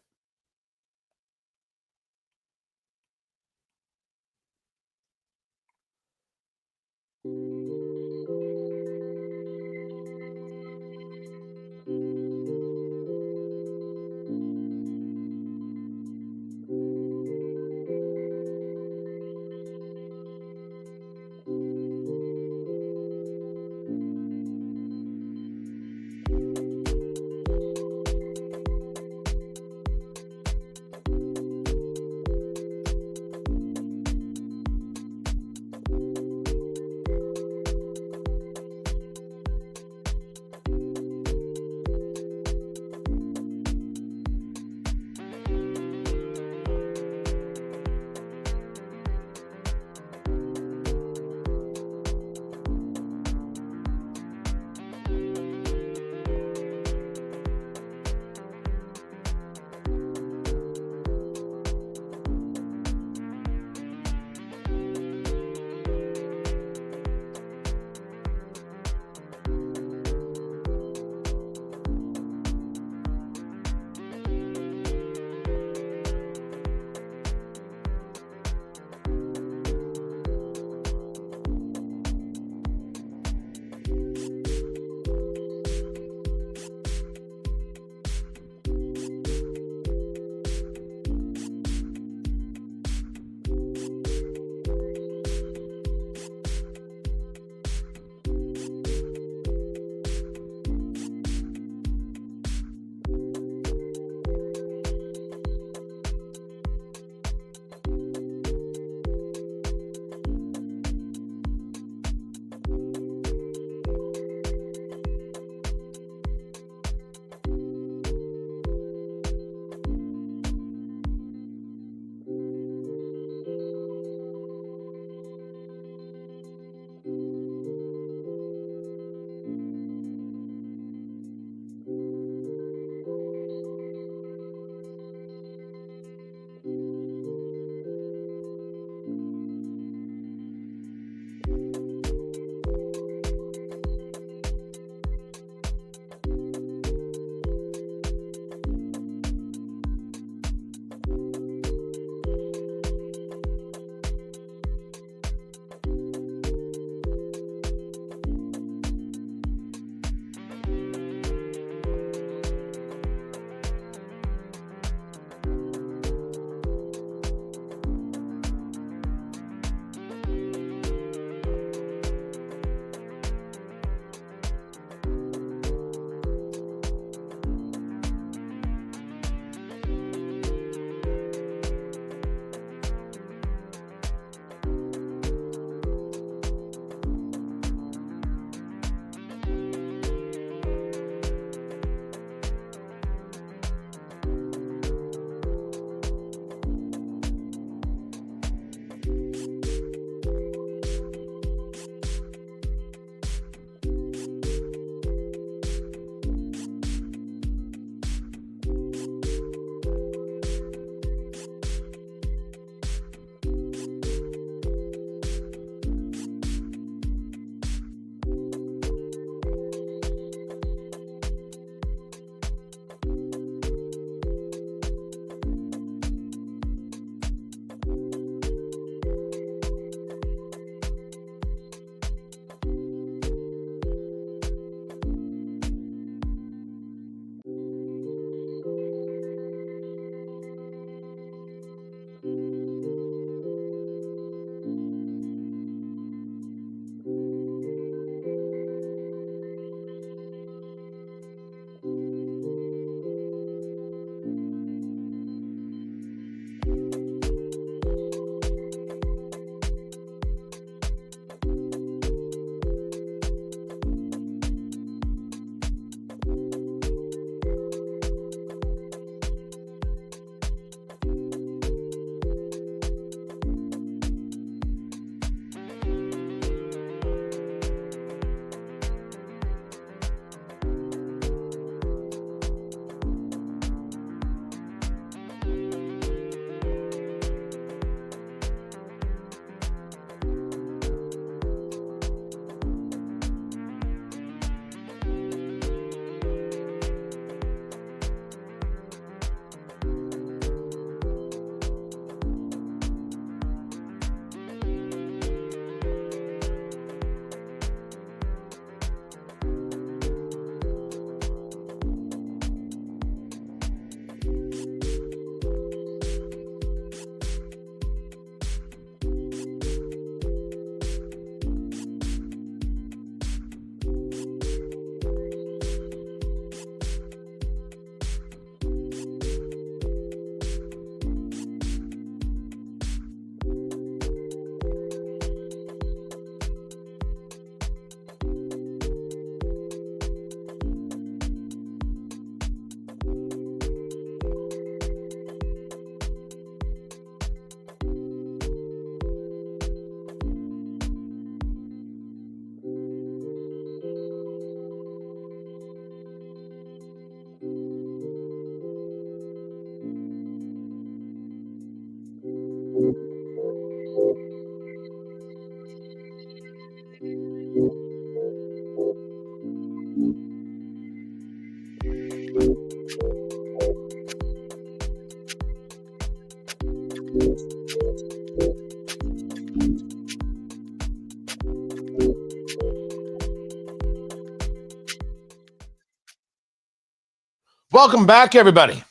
Welcome back, everybody.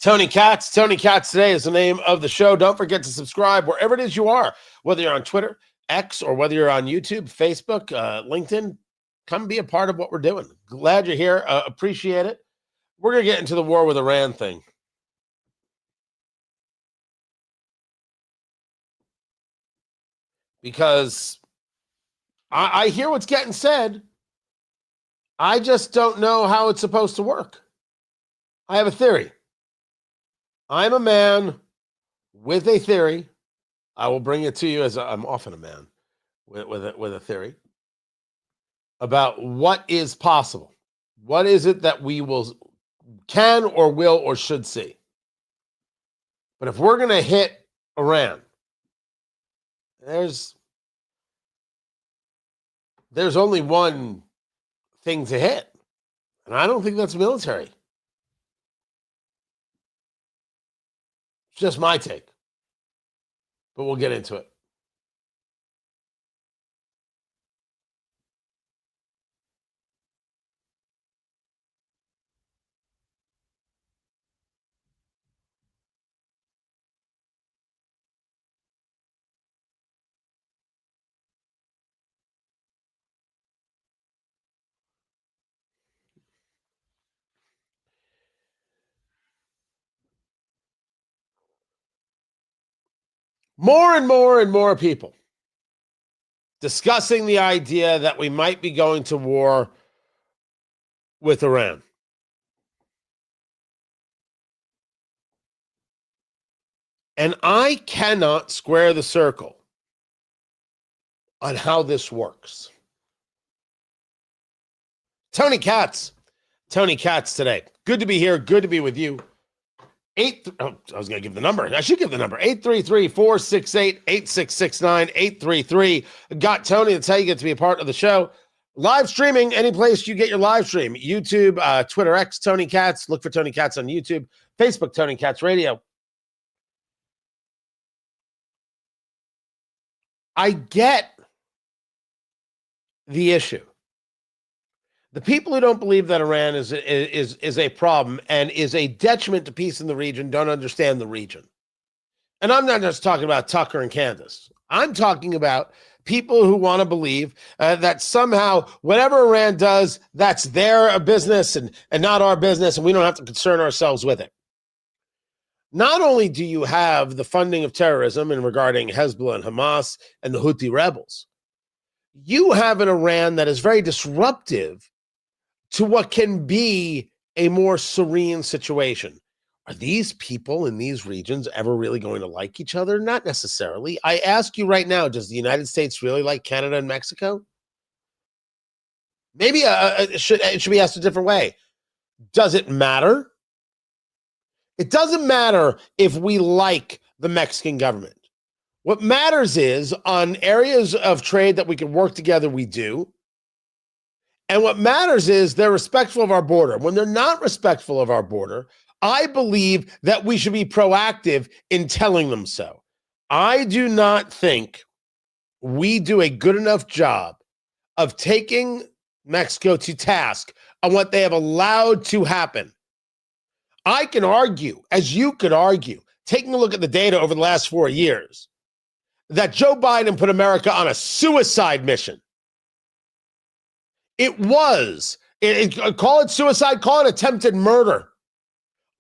Tony Katz. Tony Katz Today is the name of the show. Don't forget to subscribe wherever it is you are, whether you're on Twitter, X, or whether you're on YouTube, Facebook, LinkedIn. Come be a part of what we're doing. Glad you're here. Appreciate it. We're going to get into the war with Iran thing. Because I hear what's getting said. I just don't know how it's supposed to work. I have a theory. I'm a man with a theory. I will bring it to you as I'm often a man with a theory about what is possible. What is it that we can or will or should see? But if we're going to hit Iran, there's only one thing to hit, and I don't think that's military. It's just my take, but we'll get into it. More and more and more people discussing the idea that we might be going to war with Iran. And I cannot square the circle on how this works. Tony Katz Today. Good to be here. Good to be with you. I was going to give the number. I should give the number. 833-468-8669. 833. Got Tony. That's how you get to be a part of the show. Live streaming, any place you get your live stream. YouTube, Twitter X, Tony Katz. Look for Tony Katz on YouTube. Facebook, Tony Katz Radio. I get the issue. The people who don't believe that Iran is a problem and is a detriment to peace in the region don't understand the region. And I'm not just talking about Tucker and Candace. I'm talking about people who want to believe that somehow whatever Iran does, that's their business and not our business, and we don't have to concern ourselves with it. Not only do you have the funding of terrorism and regarding Hezbollah and Hamas and the Houthi rebels, you have an Iran that is very disruptive to what can be a more serene situation. Are these people in these regions ever really going to like each other? Not necessarily. I ask you right now, does the United States really like Canada and Mexico? Maybe it should be asked a different way. Does it matter? It doesn't matter if we like the Mexican government. What matters is on areas of trade that we can work together, we do. And what matters is they're respectful of our border. When they're not respectful of our border, I believe that we should be proactive in telling them so. I do not think we do a good enough job of taking Mexico to task on what they have allowed to happen. I can argue, as you could argue, taking a look at the data over the last 4 years, that Joe Biden put America on a suicide mission. It was, call it suicide, call it attempted murder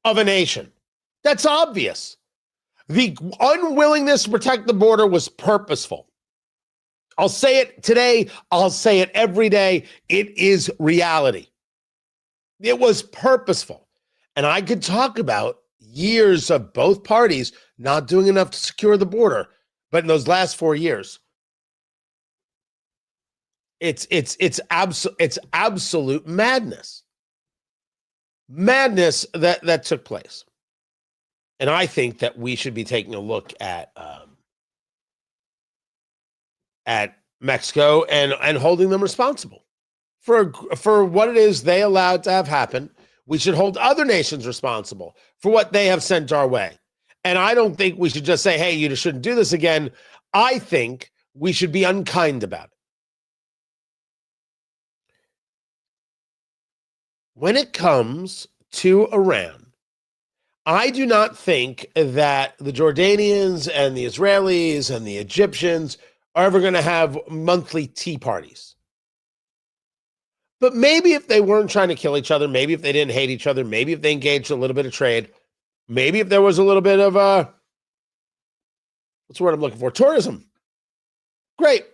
of a nation. That's obvious. The unwillingness to protect the border was purposeful. I'll say it today. I'll say it every day. It is reality. It was purposeful. And I could talk about years of both parties not doing enough to secure the border. But in those last 4 years, it's absolute madness. Madness that took place. And I think that we should be taking a look at Mexico and holding them responsible for what it is they allowed to have happen. We should hold other nations responsible for what they have sent our way. And I don't think we should just say, hey, you shouldn't do this again. I think we should be unkind about it. When it comes to Iran, I do not think that the Jordanians and the Israelis and the Egyptians are ever going to have monthly tea parties. But maybe if they weren't trying to kill each other, maybe if they didn't hate each other, maybe if they engaged a little bit of trade, maybe if there was a little bit of, what's the word I'm looking for? Tourism. Great.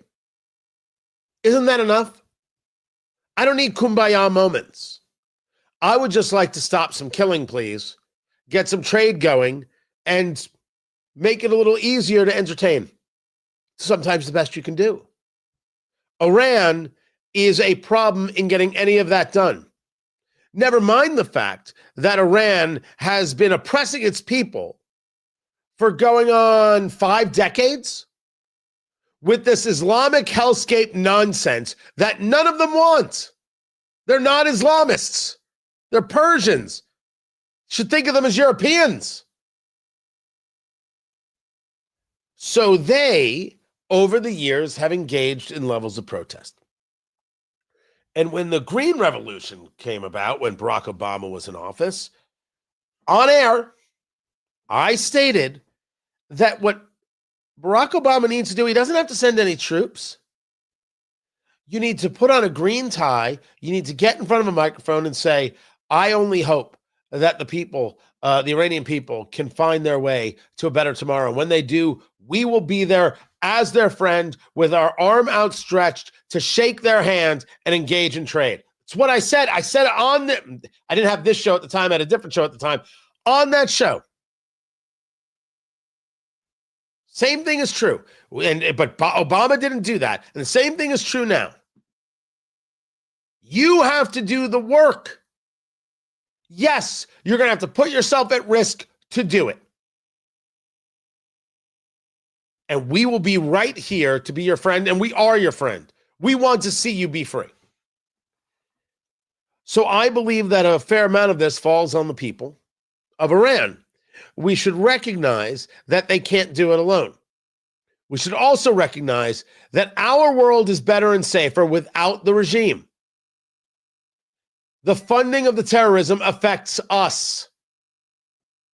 Isn't that enough? I don't need kumbaya moments. I would just like to stop some killing, please, get some trade going, and make it a little easier to entertain. Sometimes the best you can do. Iran is a problem in getting any of that done. Never mind the fact that Iran has been oppressing its people for going on 5 decades with this Islamic hellscape nonsense that none of them want. They're not Islamists. They're Persians. Should think of them as Europeans. So they, over the years, have engaged in levels of protest. And when the Green Revolution came about, when Barack Obama was in office, on air, I stated that what Barack Obama needs to do, he doesn't have to send any troops. You need to put on a green tie. You need to get in front of a microphone and say, I only hope that the people, the Iranian people, can find their way to a better tomorrow. When they do, we will be there as their friend with our arm outstretched to shake their hand and engage in trade. It's what I said. I said it on the, I didn't have this show at the time. I had a different show at the time. On that show. Same thing is true. But Obama didn't do that. And the same thing is true now. You have to do the work. Yes, you're going to have to put yourself at risk to do it. And we will be right here to be your friend, and we are your friend. We want to see you be free. So I believe that a fair amount of this falls on the people of Iran. We should recognize that they can't do it alone. We should also recognize that our world is better and safer without the regime. The funding of the terrorism affects us.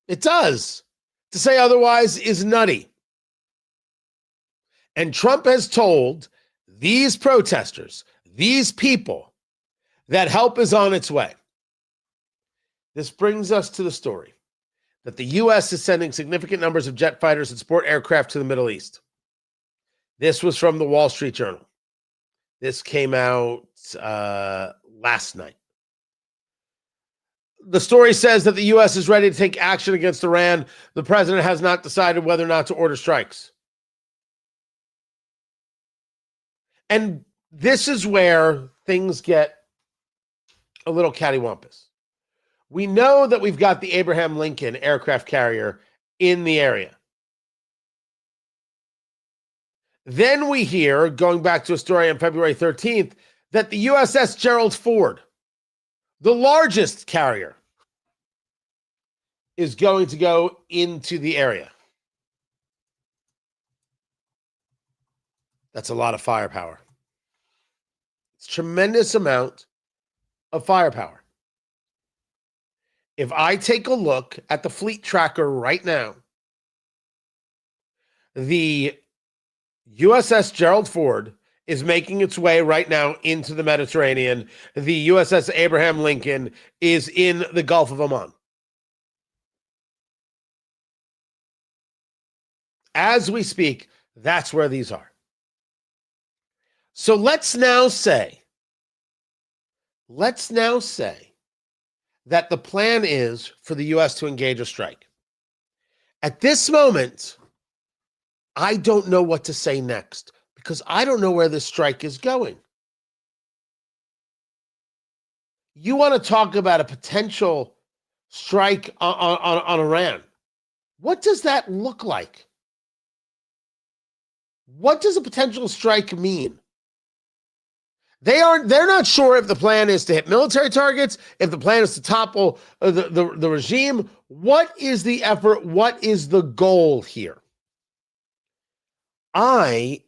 It does. To say otherwise is nutty. And Trump has told these protesters, these people, that help is on its way. This brings us to the story that the U.S. is sending significant numbers of jet fighters and sport aircraft to the Middle East. This was from the Wall Street Journal. This came out last night. The story says that the U.S. is ready to take action against Iran. The president has not decided whether or not to order strikes. And this is where things get a little cattywampus. We know that we've got the Abraham Lincoln aircraft carrier in the area. Then we hear, going back to a story on February 13th, that the USS Gerald Ford, the largest carrier, is going to go into the area. That's a lot of firepower. It's a tremendous amount of firepower. If I take a look at the fleet tracker right now, the USS Gerald Ford is making its way right now into the Mediterranean. The USS Abraham Lincoln is in the Gulf of Oman. As we speak, that's where these are. So let's now say that the plan is for the U.S. to engage a strike. At this moment, I don't know what to say next because I don't know where this strike is going. You want to talk about a potential strike on Iran. What does that look like? What does a potential strike mean? They're not sure if the plan is to hit military targets, if the plan is to topple the regime. What is the effort? What is the goal here? I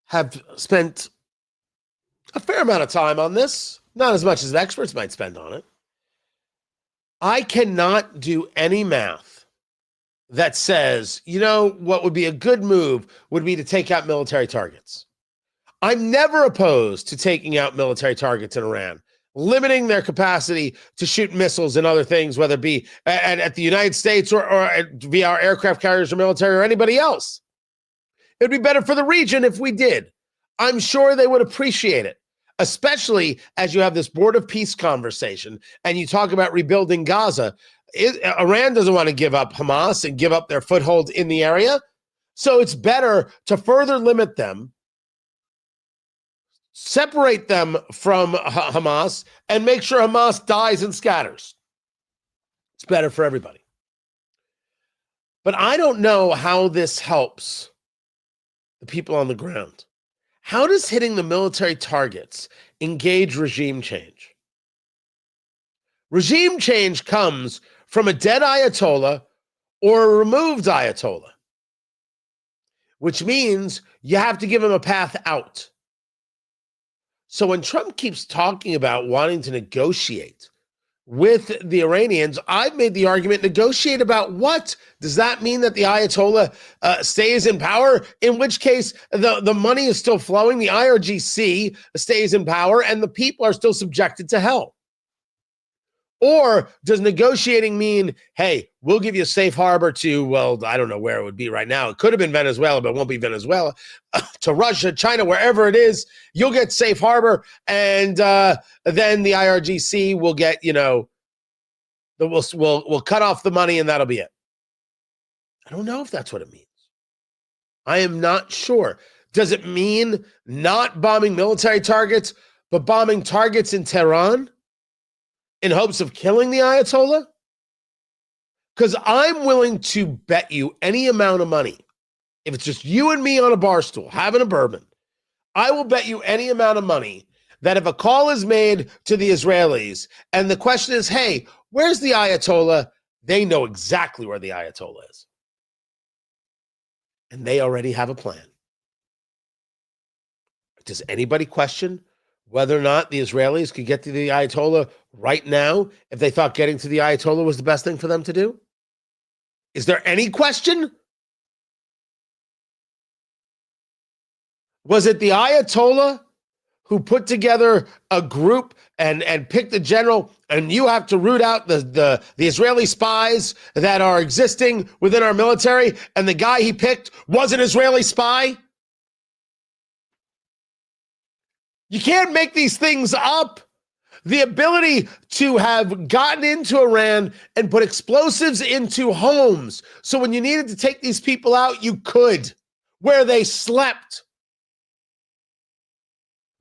have spent a fair amount of time on this, not as much as experts might spend on it. I cannot do any math that says, what would be a good move would be to take out military targets. I'm never opposed to taking out military targets in Iran, limiting their capacity to shoot missiles and other things, whether it be at the United States or via our aircraft carriers or military or anybody else. It would be better for the region if we did. I'm sure they would appreciate it, especially as you have this Board of Peace conversation and you talk about rebuilding Gaza. Iran doesn't want to give up Hamas and give up their foothold in the area. So it's better to further limit them, separate them from Hamas, and make sure Hamas dies and scatters. It's better for everybody. But I don't know how this helps the people on the ground. How does hitting the military targets engage regime change? Regime change comes from a dead Ayatollah or a removed Ayatollah, which means you have to give him a path out. So when Trump keeps talking about wanting to negotiate with the Iranians, I've made the argument, negotiate about what? Does that mean that the Ayatollah stays in power? In which case, the money is still flowing, the IRGC stays in power, and the people are still subjected to hell. Or does negotiating mean, hey, we'll give you a safe harbor to, well, I don't know where it would be right now. It could have been Venezuela, but it won't be Venezuela. To Russia, China, wherever it is, you'll get safe harbor. And then the IRGC will get, we'll cut off the money and that'll be it. I don't know if that's what it means. I am not sure. Does it mean not bombing military targets, but bombing targets in Tehran in hopes of killing the Ayatollah? Because I'm willing to bet you any amount of money, if it's just you and me on a bar stool having a bourbon, I will bet you any amount of money that if a call is made to the Israelis and the question is, hey, where's the Ayatollah? They know exactly where the Ayatollah is. And they already have a plan. Does anybody question whether or not the Israelis could get to the Ayatollah right now if they thought getting to the Ayatollah was the best thing for them to do? Is there any question? Was it the Ayatollah who put together a group and picked a general, and you have to root out the Israeli spies that are existing within our military, and the guy he picked was an Israeli spy? You can't make these things up. The ability to have gotten into Iran and put explosives into homes, so when you needed to take these people out, you could, where they slept.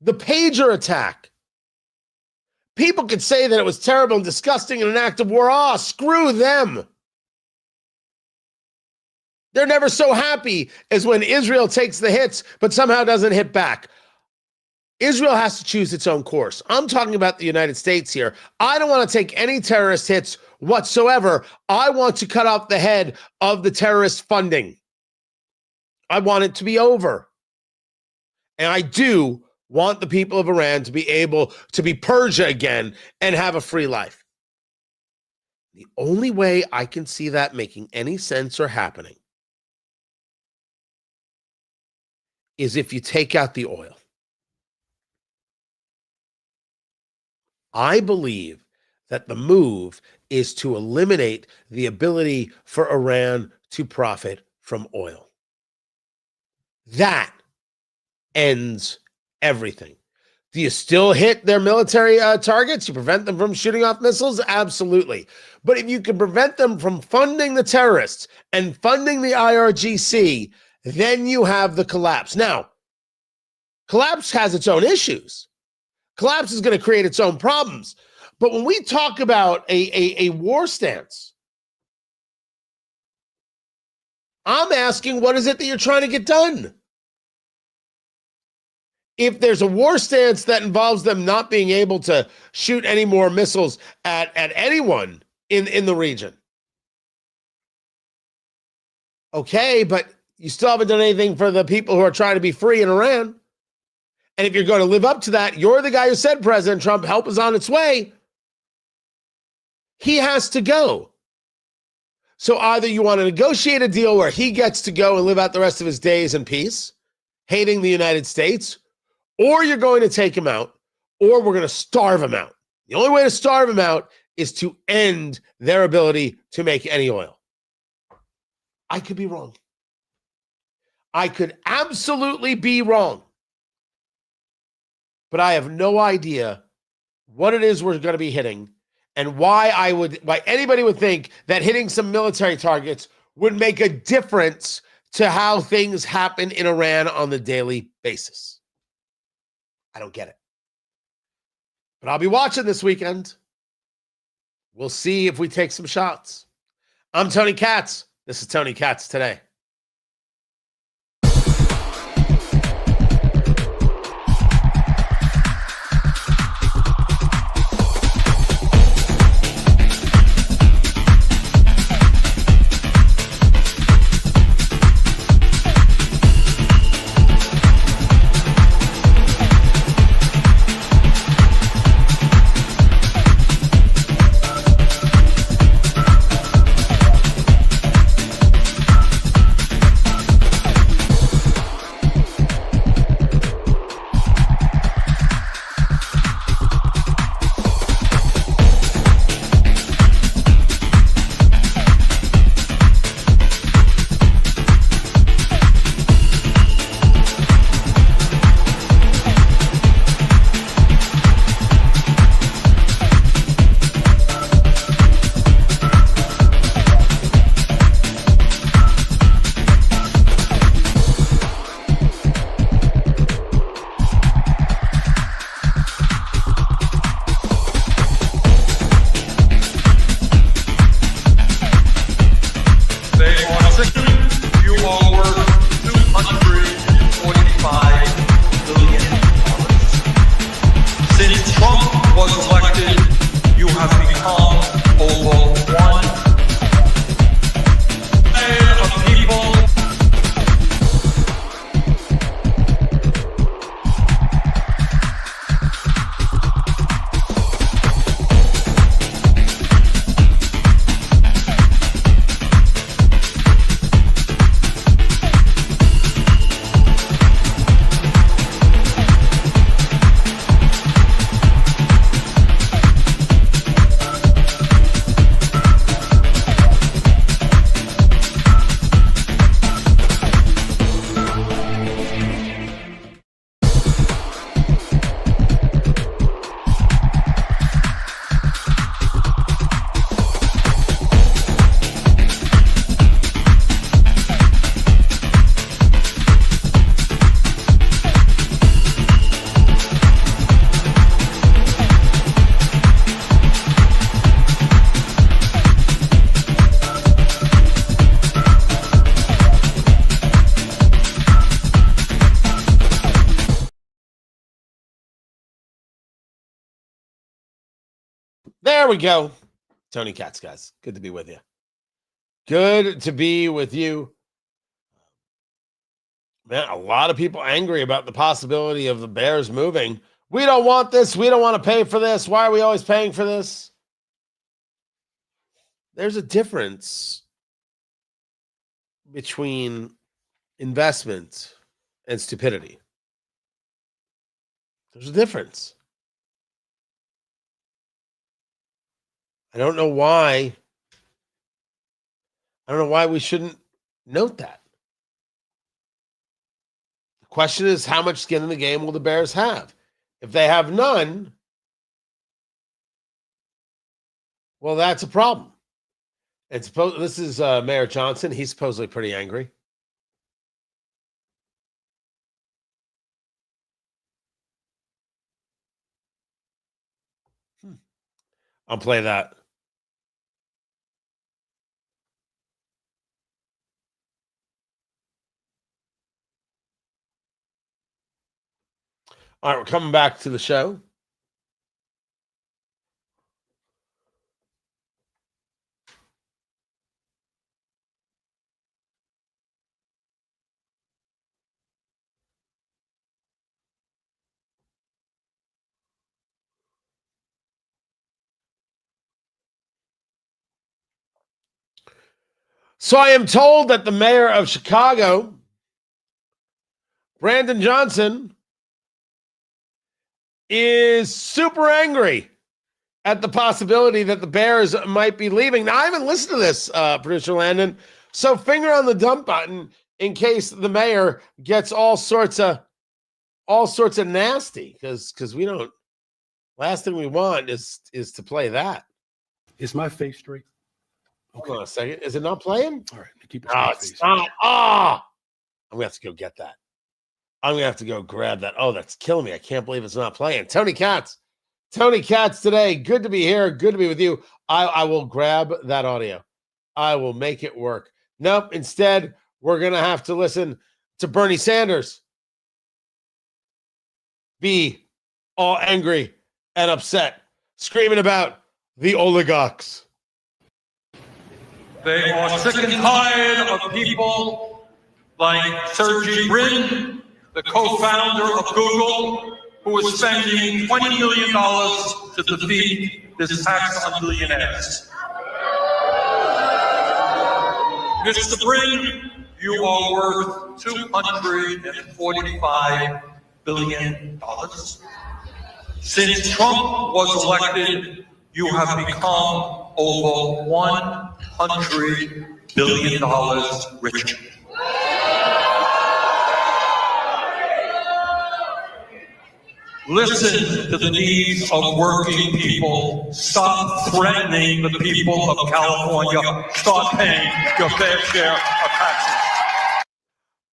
The pager attack. People could say that it was terrible and disgusting and an act of war. Oh, screw them. They're never so happy as when Israel takes the hits, but somehow doesn't hit back. Israel has to choose its own course. I'm talking about the United States here. I don't want to take any terrorist hits whatsoever. I want to cut off the head of the terrorist funding. I want it to be over. And I do want the people of Iran to be able to be Persia again and have a free life. The only way I can see that making any sense or happening is if you take out the oil. I believe that the move is to eliminate the ability for Iran to profit from oil. That ends everything. Do you still hit their military targets? You prevent them from shooting off missiles? Absolutely. But if you can prevent them from funding the terrorists and funding the IRGC, then you have the collapse. Now, collapse has its own issues. Collapse is going to create its own problems. But when we talk about a war stance, I'm asking, what is it that you're trying to get done? If there's a war stance that involves them not being able to shoot any more missiles at anyone in the region, okay, but you still haven't done anything for the people who are trying to be free in Iran. And if you're going to live up to that, you're the guy who said, President Trump, help is on its way. He has to go. So either you want to negotiate a deal where he gets to go and live out the rest of his days in peace, hating the United States, or you're going to take him out, or we're going to starve him out. The only way to starve him out is to end their ability to make any oil. I could be wrong. I could absolutely be wrong. But I have no idea what it is we're going to be hitting and why anybody would think that hitting some military targets would make a difference to how things happen in Iran on the daily basis. I don't get it. But I'll be watching this weekend. We'll see if we take some shots. I'm Tony Katz. This is Tony Katz Today. There we go. Tony Katz, guys. Good to be with you. Good to be with you. Man, a lot of people angry about the possibility of the Bears moving. We don't want this. We don't want to pay for this. Why are we always paying for this? There's a difference between investment and stupidity. There's a difference. I don't know why we shouldn't note that. The question is, how much skin in the game will the Bears have? If they have none, well, that's a problem. And this is Mayor Johnson. He's supposedly pretty angry. I'll play that. All right, we're coming back to the show. So I am told that the mayor of Chicago, Brandon Johnson, is super angry at the possibility that the Bears might be leaving. Now, I haven't listened to this, producer Landon, so finger on the dump button in case the mayor gets all sorts of nasty, because we don't. Last thing we want is to play that. Is my face straight? Okay. Hold on a second. Is it not playing? All right. Keep it No, straight it's face. not. Ah, I'm gonna have to go get that. I'm gonna have to go grab that. Oh, that's killing me. I can't believe it's not playing. Tony Katz today. Good to be here. Good to be with you. I will grab that audio. I will make it work. Nope. Instead, we're gonna have to listen to Bernie Sanders be all angry and upset, screaming about the oligarchs. They are sick and tired of people like Sergey Brin, the co-founder of Google, who is spending $20 million to defeat this tax on billionaires. Mr. Brin, you are worth $245 billion. Since Trump was elected, you have become over $100 billion richer. Listen to the needs of working people. Stop threatening the people of California. Start paying your fair share of taxes.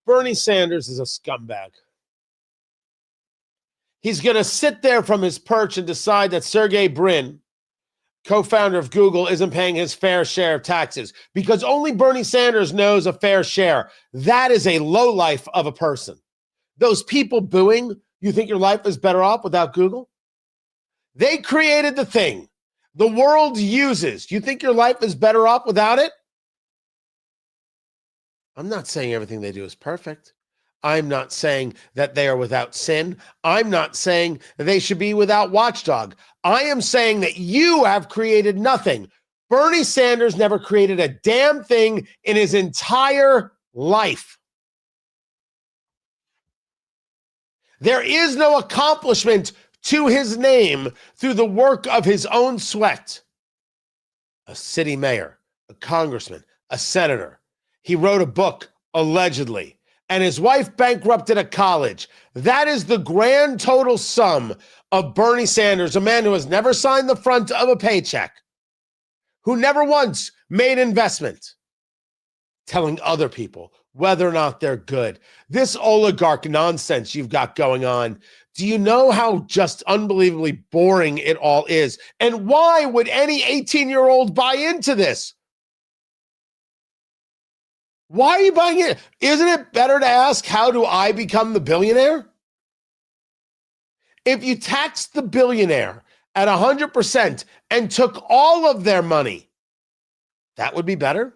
Bernie Sanders is a scumbag. He's going to sit there from his perch and decide that Sergey Brin, co-founder of Google, isn't paying his fair share of taxes because only Bernie Sanders knows a fair share. That is a lowlife of a person. Those people booing, you think your life is better off without Google? They created the thing the world uses. You think your life is better off without it? I'm not saying everything they do is perfect. I'm not saying that they are without sin. I'm not saying that they should be without watchdog. I am saying that you have created nothing. Bernie Sanders never created a damn thing in his entire life. There is no accomplishment to his name through the work of his own sweat. A city mayor, a congressman, a senator. He wrote a book, allegedly, and his wife bankrupted a college. That is the grand total sum of Bernie Sanders, a man who has never signed the front of a paycheck, who never once made investment, telling other people whether or not they're good. This oligarch nonsense you've got going on, do you know how just unbelievably boring it all is? And why would any 18-year-old buy into this? Why are you buying it? Isn't it better to ask, how do I become the billionaire? If you taxed the billionaire at 100% and took all of their money, that would be better.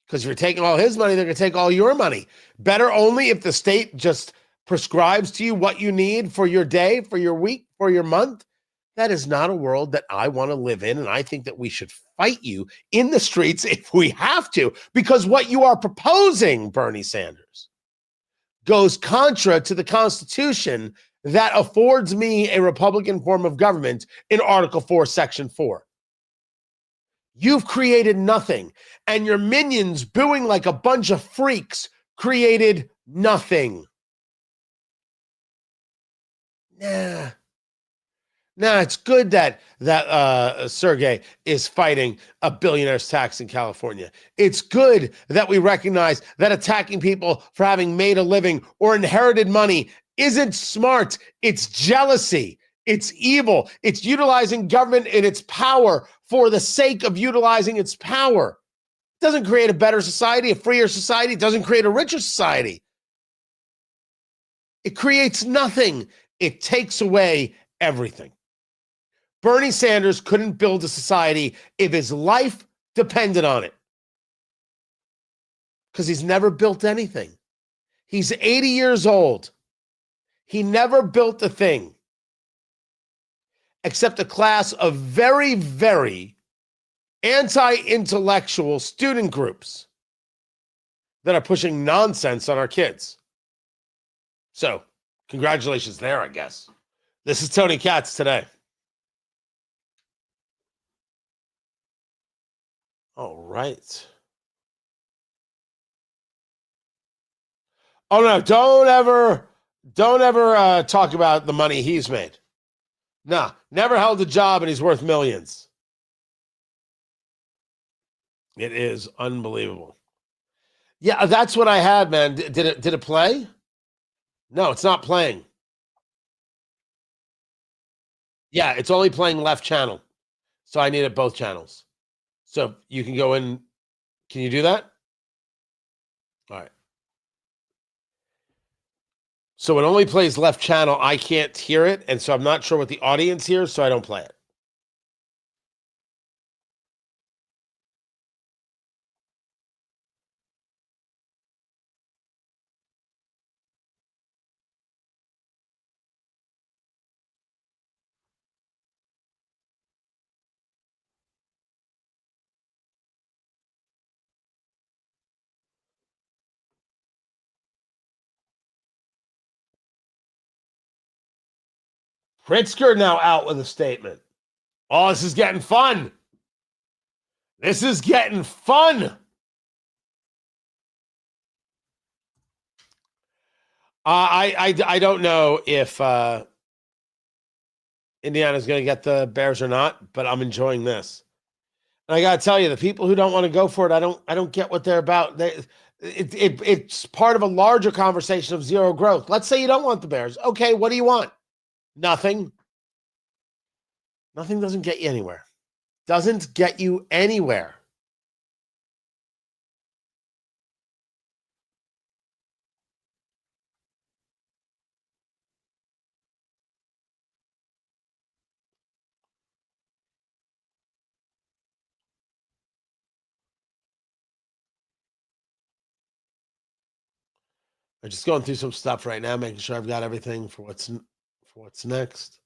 Because if you're taking all his money, they're going to take all your money. Better only if the state just prescribes to you what you need for your day, for your week, for your month. That is not a world that I want to live in. And I think that we should fight you in the streets if we have to, because what you are proposing, Bernie Sanders, goes contra to the Constitution that affords me a Republican form of government in Article 4, Section 4. You've created nothing, and your minions booing like a bunch of freaks created nothing. Nah, it's good that Sergey is fighting a billionaire's tax in California. It's good that we recognize that attacking people for having made a living or inherited money isn't smart. It's jealousy. It's evil. It's utilizing government in its power for the sake of utilizing its power. It doesn't create a better society, a freer society. It doesn't create a richer society. It creates nothing. it takes away everything. Bernie Sanders couldn't build a society if his life depended on it, because he's never built anything. He's 80 years old. He never built a thing except a class of very, very anti-intellectual student groups that are pushing nonsense on our kids. So, congratulations there, I guess. This is Tony Katz today. All right. Oh no, don't ever talk about the money he's made. Nah, never held a job and he's worth millions. It is unbelievable. Yeah, that's what I had, man. Did it play? No, it's not playing. Yeah, it's only playing left channel. So I needed both channels. So you can go in. Can you do that? All right. So it only plays left channel. I can't hear it. And so I'm not sure what the audience hears, so I don't play it. Pritzker now out with a statement. Oh, this is getting fun. This is getting fun. I don't know if Indiana's going to get the Bears or not, but I'm enjoying this. And I got to tell you, the people who don't want to go for it, I don't get what they're about. It's part of a larger conversation of zero growth. Let's say you don't want the Bears. Okay, what do you want? Nothing. Nothing doesn't get you anywhere. Doesn't get you anywhere. I'm just going through some stuff right now, making sure I've got everything for what's next.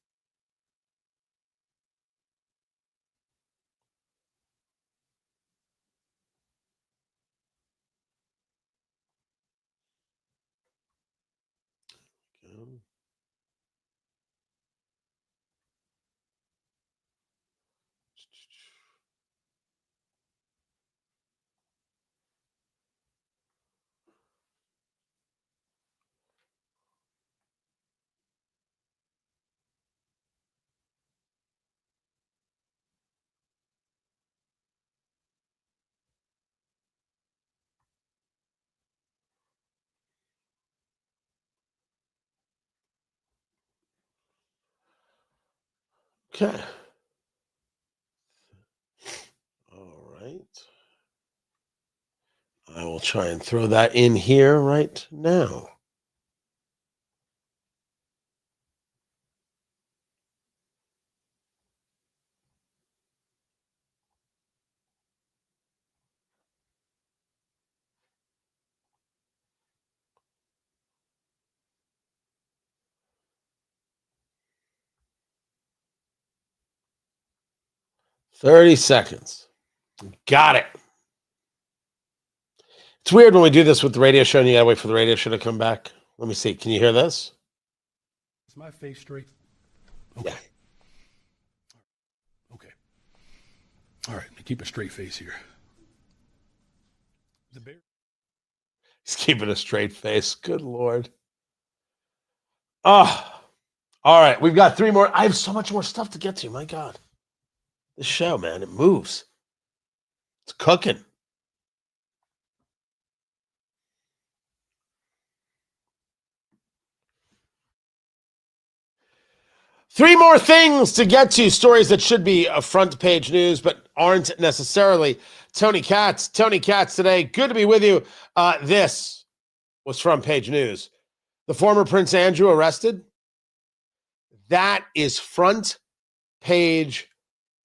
Okay. All right. I will try and throw that in here right now. $30 seconds. Got it. It's weird when we do this with the radio show and you gotta wait for the radio show to come back. Let me see. Can you hear this? Is my face straight? Okay. Yeah. Okay. All right. Keep a straight face here. The bear. He's keeping a straight face. Good Lord. Oh, all right. We've got 3 more. I have so much more stuff to get to. My God. This show, man, it moves. It's cooking. Three more things to get to, stories that should be a front page news, but aren't necessarily. Tony Katz today. Good to be with you. This was front page news. The former Prince Andrew arrested. That is front page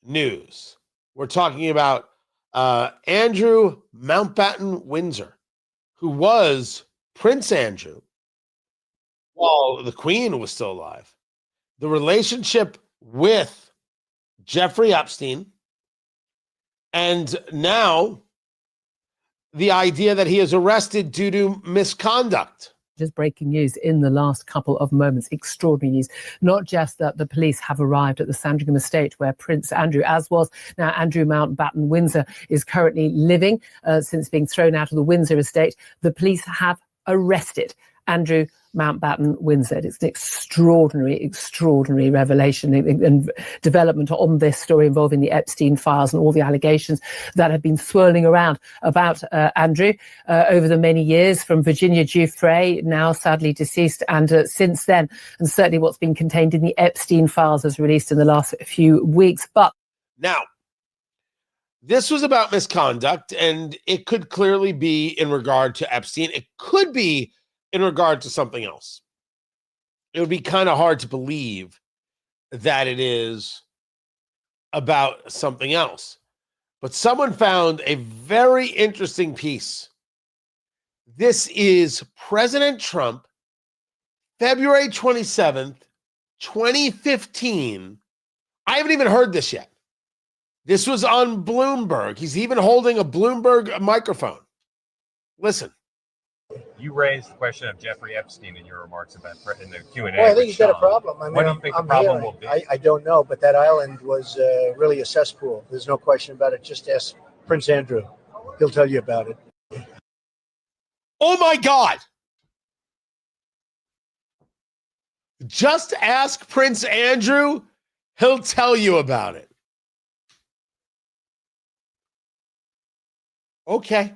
news. We're talking about Andrew Mountbatten-Windsor, who was Prince Andrew while the Queen was still alive. The relationship with Jeffrey Epstein, and now the idea that he is arrested due to misconduct. Just breaking news in the last couple of moments, extraordinary news. Not just that the police have arrived at the Sandringham estate where Prince Andrew, as was now Andrew Mountbatten-Windsor, is currently living since being thrown out of the Windsor estate. The police have arrested Andrew Mountbatten-Windsor. It's an extraordinary revelation and development on this story involving the Epstein Files and all the allegations that have been swirling around about Andrew over the many years, from Virginia Giuffre, now sadly deceased, and since then, and certainly what's been contained in the Epstein Files as released in the last few weeks. But now, this was about misconduct, and it could clearly be in regard to Epstein. It could be in regard to something else. It would be kind of hard to believe that it is about something else. But someone found a very interesting piece. This is President Trump, February 27th, 2015. I haven't even heard this yet. This was on Bloomberg. He's even holding a Bloomberg microphone. Listen. You raised the question of Jeffrey Epstein in your remarks about in the Q&A. Well, I think he's got a problem. I mean, what do you think the problem will be? I don't know, but that island was really a cesspool. There's no question about it. Just ask Prince Andrew. He'll tell you about it. Oh, my God. Just ask Prince Andrew. He'll tell you about it. Okay.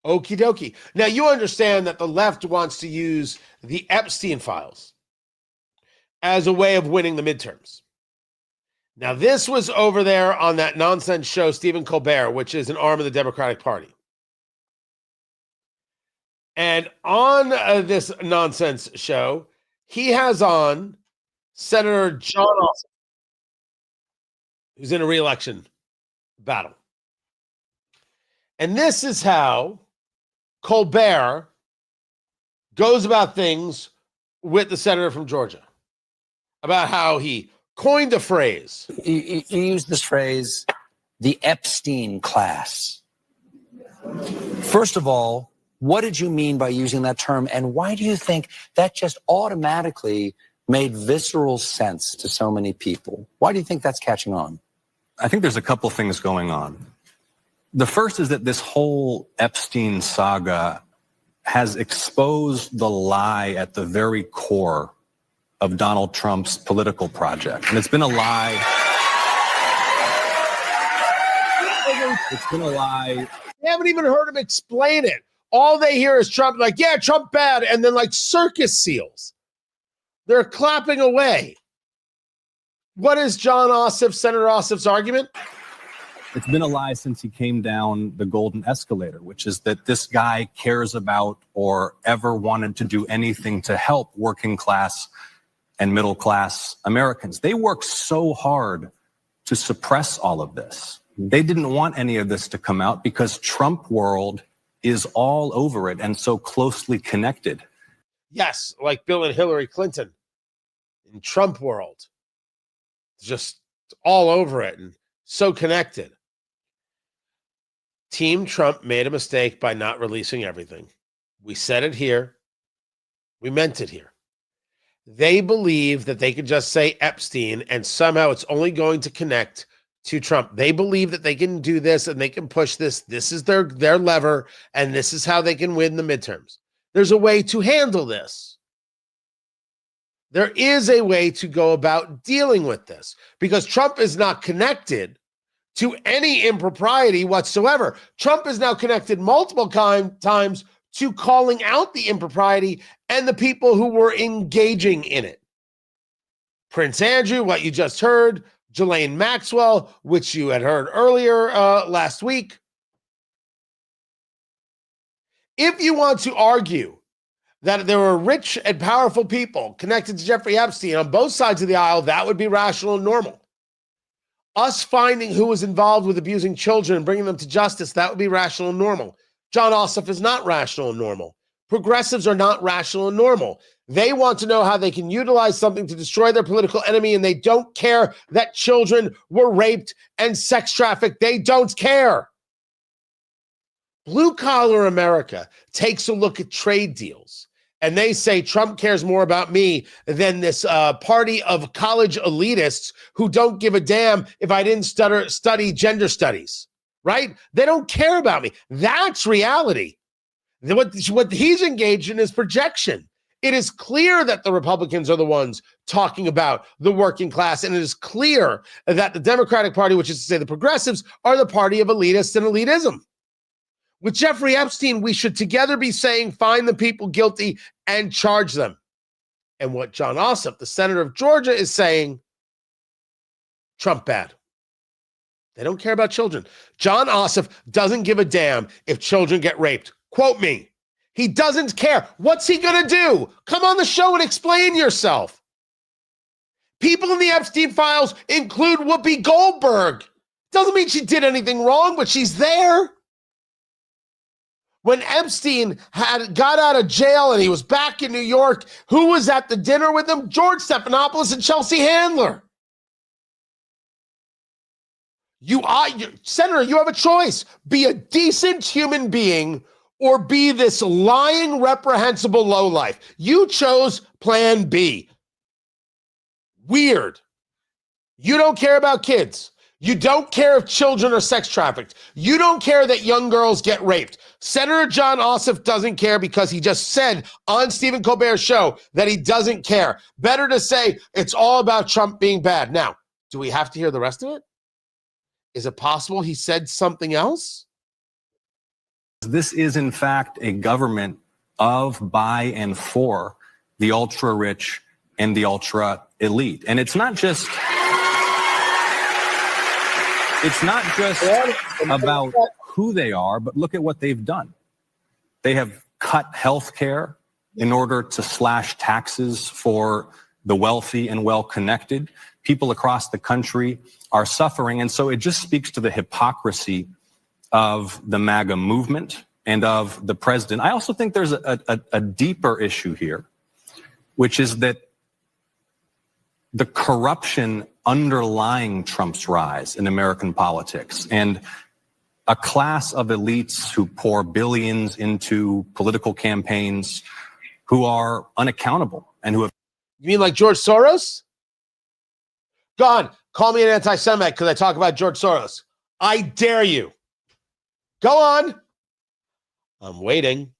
Okie dokie. Now, you understand that the left wants to use the Epstein Files as a way of winning the midterms. Now, this was over there on that nonsense show, Stephen Colbert, which is an arm of the Democratic Party. And on this nonsense show, he has on Senator John Ossoff, who's in a re-election battle. And this is how Colbert goes about things with the senator from Georgia, about how he coined a phrase. You used this phrase, the Epstein class. First of all, what did you mean by using that term? And why do you think that just automatically made visceral sense to so many people? Why do you think that's catching on? I think there's a couple things going on. The first is that this whole Epstein saga has exposed the lie at the very core of Donald Trump's political project. And it's been a lie. It's been a lie. They haven't even heard him explain it. All they hear is Trump, like, yeah, Trump bad. And then like circus seals, they're clapping away. What is John Ossoff, Senator Ossoff's argument? It's been a lie since he came down the golden escalator, which is that this guy cares about or ever wanted to do anything to help working class and middle class Americans. They worked so hard to suppress all of this. They didn't want any of this to come out because Trump world is all over it and so closely connected. Yes, like Bill and Hillary Clinton in Trump world. Just all over it and so connected. Team Trump made a mistake by not releasing everything. We said it here. We meant it here. They believe that they could just say Epstein and somehow it's only going to connect to Trump. They believe that they can do this and they can push this. This is their lever, and this is how they can win the midterms. There's a way to handle this. There is a way to go about dealing with this because Trump is not connected to any impropriety whatsoever. Trump is now connected multiple times to calling out the impropriety and the people who were engaging in it. Prince Andrew, what you just heard, Ghislaine Maxwell, which you had heard earlier last week. If you want to argue that there were rich and powerful people connected to Jeffrey Epstein on both sides of the aisle, that would be rational and normal. Us finding who was involved with abusing children and bringing them to justice, that would be rational and normal. John Ossoff is not rational and normal. Progressives are not rational and normal. They want to know how they can utilize something to destroy their political enemy, and they don't care that children were raped and sex trafficked. They don't care. Blue-collar America takes a look at trade deals, and they say Trump cares more about me than this party of college elitists who don't give a damn if I didn't study gender studies, right? They don't care about me. That's reality. What he's engaged in is projection. It is clear that the Republicans are the ones talking about the working class, and it is clear that the Democratic Party, which is to say the progressives, are the party of elitists and elitism. With Jeffrey Epstein, we should together be saying, find the people guilty and charge them. And what John Ossoff, the senator of Georgia, is saying, Trump bad. They don't care about children. John Ossoff doesn't give a damn if children get raped. Quote me. He doesn't care. What's he going to do? Come on the show and explain yourself. People in the Epstein Files include Whoopi Goldberg. Doesn't mean she did anything wrong, but she's there. When Epstein got out of jail and he was back in New York, who was at the dinner with him? George Stephanopoulos and Chelsea Handler. Senator, you have a choice. Be a decent human being or be this lying, reprehensible lowlife. You chose plan B. Weird. You don't care about kids. You don't care if children are sex trafficked. You don't care that young girls get raped. Senator John Ossoff doesn't care because he just said on Stephen Colbert's show that he doesn't care. Better to say it's all about Trump being bad. Now, do we have to hear the rest of it? Is it possible he said something else? This is, in fact, a government of, by, and for the ultra-rich and the ultra-elite. And it's not just about who they are, but look at what they've done. They have cut health care in order to slash taxes for the wealthy and well-connected. People across the country are suffering. And so it just speaks to the hypocrisy of the MAGA movement and of the president. I also think there's a deeper issue here, which is that the corruption underlying Trump's rise in American politics and a class of elites who pour billions into political campaigns who are unaccountable and who have... You mean like George Soros? Go on, call me an anti-Semite because I talk about George Soros. I dare you. Go on. I'm waiting.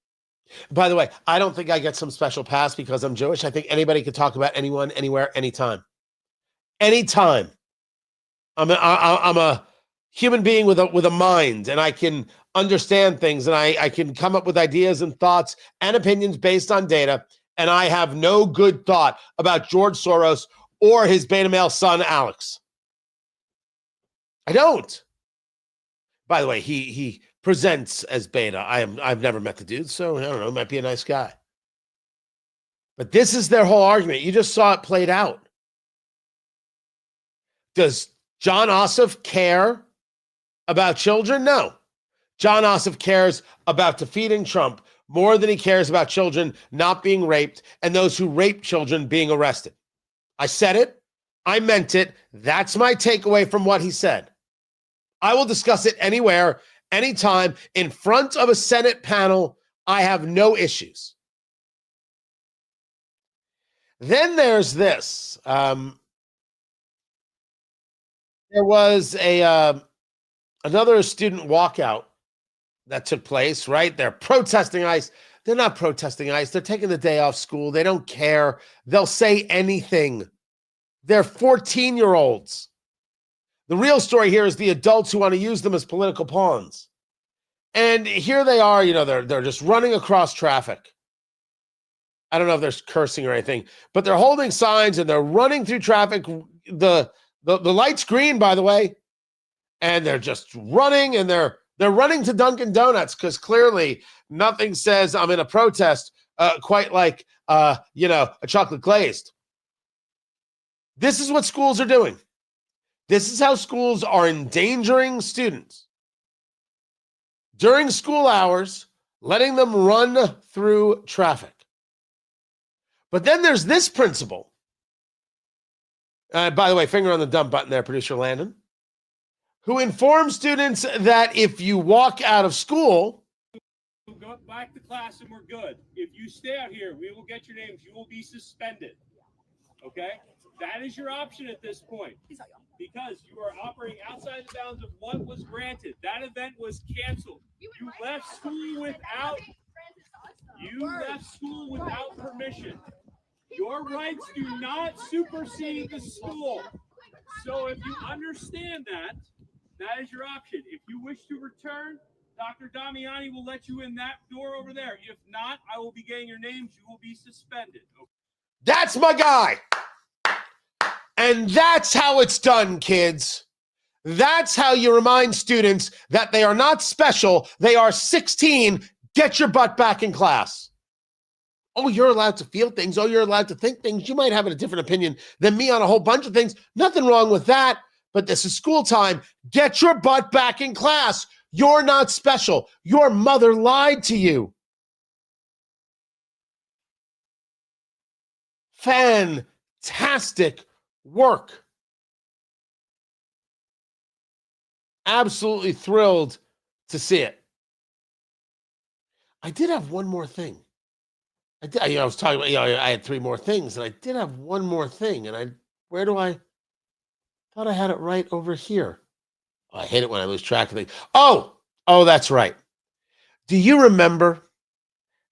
By the way, I don't think I get some special pass because I'm Jewish. I think anybody could talk about anyone, anywhere, anytime. Anytime. I'm a human being with a mind, and I can understand things, and I can come up with ideas and thoughts and opinions based on data, and I have no good thought about George Soros or his beta male son, Alex. I don't. By the way, he presents as beta. I've never met the dude, so I don't know, might be a nice guy. But this is their whole argument. You just saw it played out. Does John Ossoff care about children? No. John Ossoff cares about defeating Trump more than he cares about children not being raped and those who rape children being arrested. I said it. I meant it. That's my takeaway from what he said. I will discuss it anywhere, anytime, in front of a Senate panel. I have no issues. Then there's this. There was another student walkout that took place, right? They're protesting ICE. They're not protesting ICE. They're taking the day off school. They don't care. They'll say anything. They're 14-year-olds. The real story here is the adults who want to use them as political pawns. And here they are, you know, they're just running across traffic. I don't know if there's cursing or anything, but they're holding signs and they're running through traffic. The light's green, by the way, and they're just running, and they're running to Dunkin' Donuts because clearly nothing says I'm in a protest quite like, a chocolate glazed. This is what schools are doing. This is how schools are endangering students. During school hours, letting them run through traffic. But then there's this principle. By the way, finger on the dump button there, producer Landon, who informs students that if you walk out of school, go back to class and we're good. If you stay out here, we will get your names. You will be suspended. Okay? That is your option at this point because you are operating outside the bounds of what was granted. That event was canceled. You left school without permission. Your rights do not supersede the school. So if you understand that, that is your option. If you wish to return, Dr. Damiani will let you in that door over there. If not, I will be getting your names. You will be suspended. Okay. That's my guy. And that's how it's done, kids. That's how you remind students that they are not special. They are 16. Get your butt back in class. Oh, you're allowed to feel things. Oh, you're allowed to think things. You might have a different opinion than me on a whole bunch of things. Nothing wrong with that. But this is school time. Get your butt back in class. You're not special. Your mother lied to you. Fantastic work. Absolutely thrilled to see it. I did have one more thing. I was talking about, I had three more things, and I did have one more thing. And I thought I had it right over here. Oh, I hate it when I lose track of things. Oh, that's right. Do you remember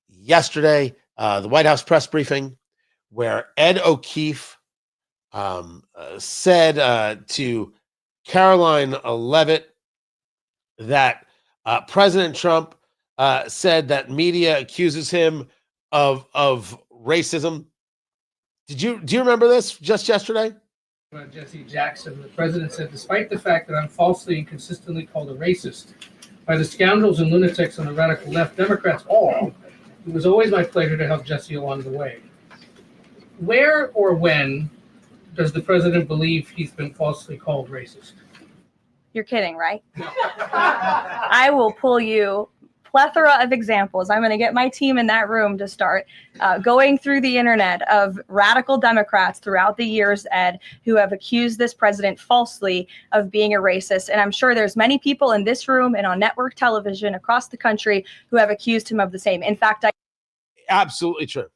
yesterday, the White House press briefing where Ed O'Keefe said to Caroline Leavitt that President Trump said that media accuses him of racism? Do you remember this just yesterday? Jesse Jackson, the president said, despite the fact that I'm falsely and consistently called a racist by the scoundrels and lunatics on the radical left, Democrats all, it was always my pleasure to help Jesse along the way. Where or when does the president believe he's been falsely called racist? You're kidding, right? I will pull you plethora of examples. I'm going to get my team in that room to start going through the internet of radical Democrats throughout the years, Ed, who have accused this president falsely of being a racist. And I'm sure there's many people in this room and on network television across the country who have accused him of the same. In fact, Absolutely true.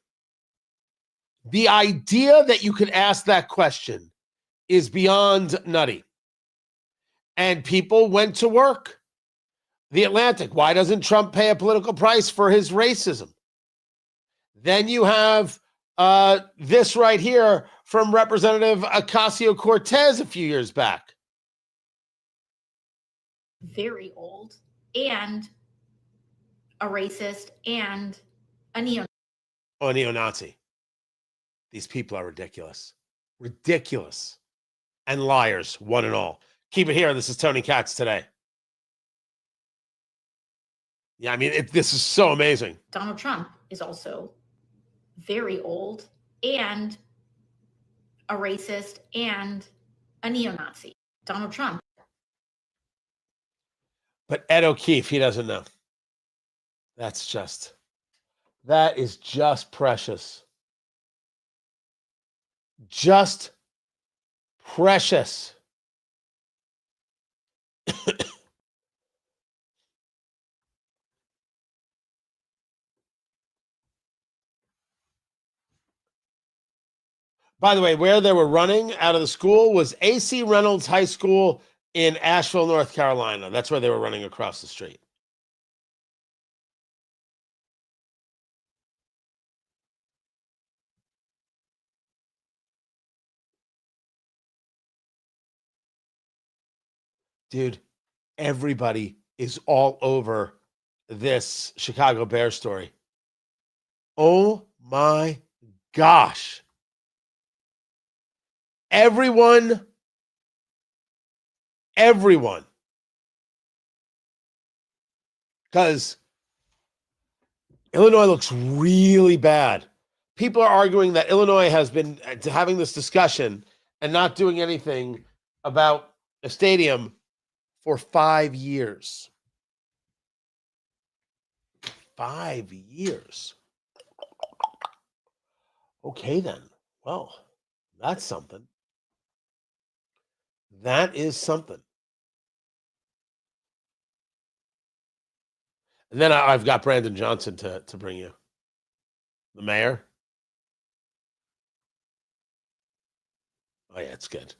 The idea that you could ask that question is beyond nutty. And people went to work. The Atlantic, why doesn't Trump pay a political price for his racism? Then you have this right here from Representative Ocasio-Cortez a few years back. Very old and a racist and a neo-Nazi. These people are ridiculous. Ridiculous. And liars, one and all. Keep it here. This is Tony Katz today. Yeah, I mean, this is so amazing. Donald Trump is also very old and a racist and a neo-Nazi. Donald Trump. But Ed O'Keefe, he doesn't know. That is just precious. Just precious. By the way, where they were running out of the school was A.C. Reynolds High School in Asheville, North Carolina. That's where they were running across the street. Dude, everybody is all over this Chicago Bears story. Oh my gosh. Everyone. Because Illinois looks really bad. People are arguing that Illinois has been having this discussion and not doing anything about a stadium for 5 years. 5 years. Okay, then. Well, that's something. That is something. And then I've got Brandon Johnson to bring you. The mayor. Oh, yeah, it's good.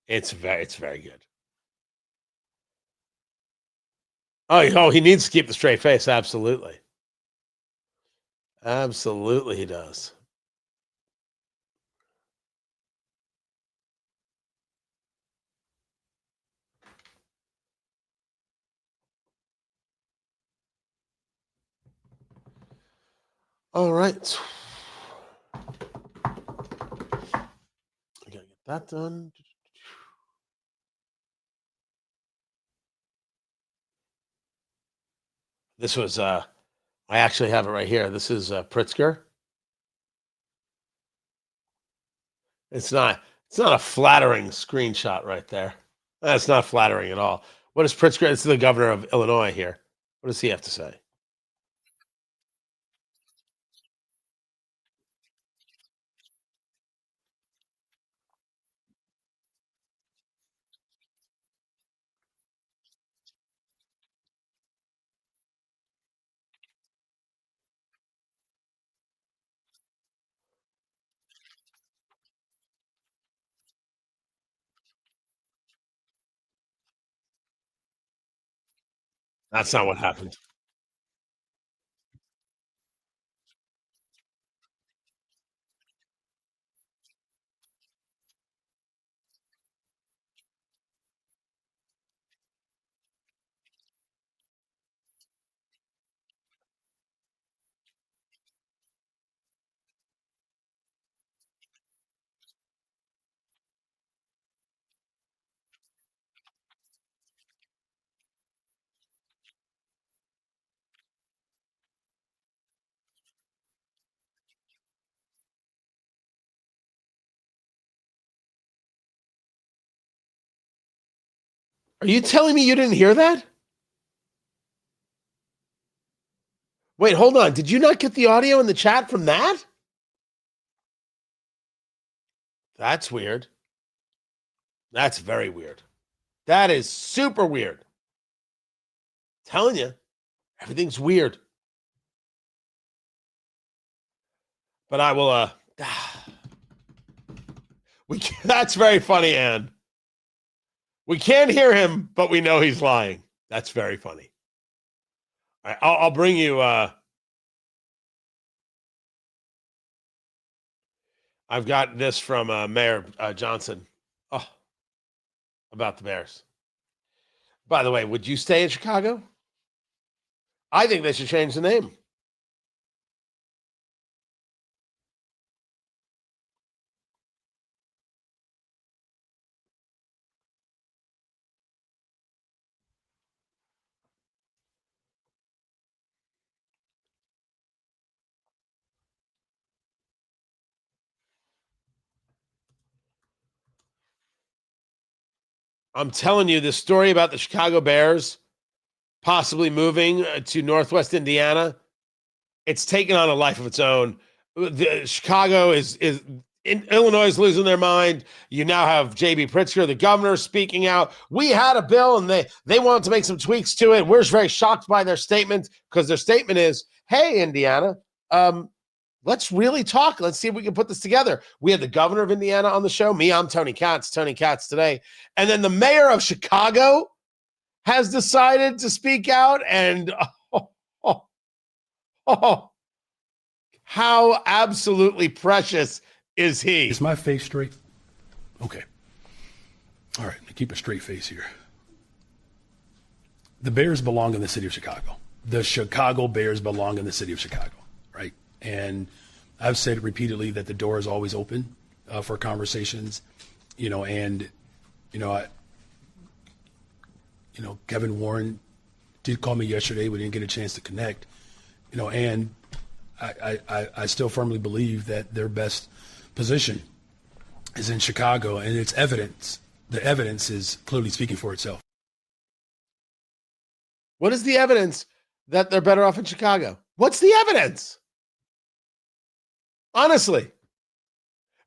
It's very good. Oh, he needs to keep the straight face. Absolutely. Absolutely, he does. All right. I gotta get that done. This was I actually have it right here. This is Pritzker. It's not a flattering screenshot right there. That's not flattering at all. What is Pritzker? It's the governor of Illinois here. What does he have to say? That's not what happened. Are you telling me you didn't hear that? Wait, hold on. Did you not get the audio in the chat from that? That's weird. That's very weird. That is super weird. Telling you, everything's weird. But I will that's very funny, Ann. We can't hear him, but we know he's lying. That's very funny. All right, I'll bring you I've got this from Mayor Johnson. Oh, about the Bears. By the way, would you stay in Chicago? I think they should change the name. I'm telling you, this story about the Chicago Bears possibly moving to Northwest Indiana, it's taken on a life of its own. Chicago is Illinois is losing their mind. You now have J.B. Pritzker, the governor, speaking out. We had a bill, and they wanted to make some tweaks to it. We're very shocked by their statement, because their statement is, hey, Indiana, let's really talk. Let's see if we can put this together. We had the governor of Indiana on the show. I'm Tony Katz today. And then the mayor of Chicago has decided to speak out, and how absolutely precious is he? Is my face straight? Okay. All right, keep a straight face here. The Bears belong in the city of Chicago. The Chicago Bears belong in the city of Chicago, right? And I've said repeatedly that the door is always open for conversations, Kevin Warren did call me yesterday. We didn't get a chance to connect. And I still firmly believe that their best position is in Chicago, and it's evidence. The evidence is clearly speaking for itself. What is the evidence that they're better off in Chicago? What's the evidence? Honestly.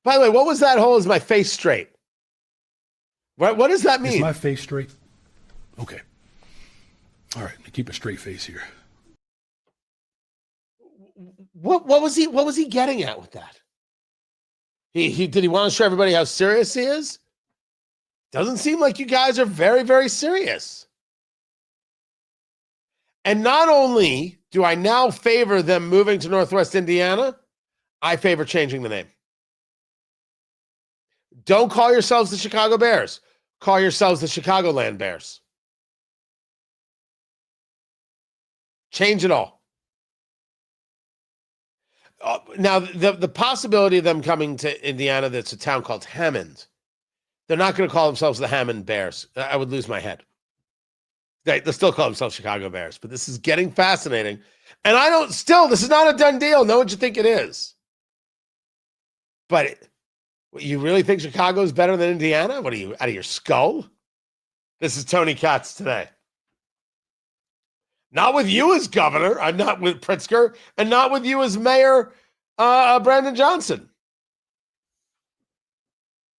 By the way, what was that whole "is my face straight"? What does that mean? Is my face straight? Okay. All right, keep a straight face here. What was he getting at with that? Did he want to show everybody how serious he is? Doesn't seem like you guys are very, very serious. And not only do I now favor them moving to Northwest Indiana, I favor changing the name. Don't call yourselves the Chicago Bears. Call yourselves the Chicagoland Bears. Change it all. Now, the possibility of them coming to Indiana, that's a town called Hammond. They're not going to call themselves the Hammond Bears. I would lose my head. They'll still call themselves Chicago Bears, but this is getting fascinating. And this is not a done deal. Know what you think it is. But you really think Chicago is better than Indiana? What are you, out of your skull? This is Tony Katz today. Not with you as governor. I'm not with Pritzker, and not with you as Mayor Brandon Johnson.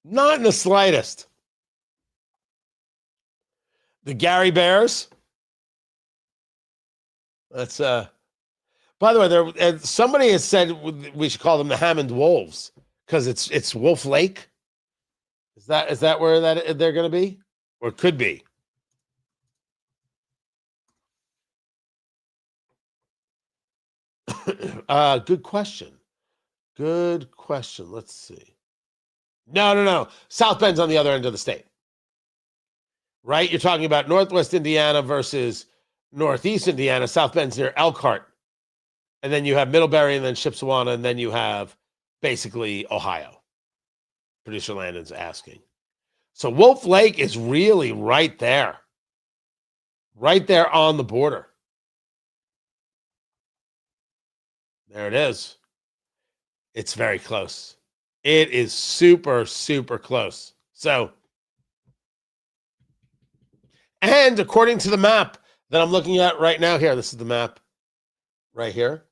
Not in the slightest. The Gary Bears. That's by the way, somebody has said we should call them the Hammond Wolves because it's Wolf Lake. Is that where they're going to be, or could be? Good question. Let's see. No. South Bend's on the other end of the state. Right? You're talking about Northwest Indiana versus Northeast Indiana. South Bend's near Elkhart. And then you have Middlebury and then Shipshewana, and then you have basically Ohio. Producer Landon's asking. So Wolf Lake is really right there. Right there on the border. There it is. It's very close. It is super, super close. So, and according to the map that I'm looking at right now here, this is the map right here.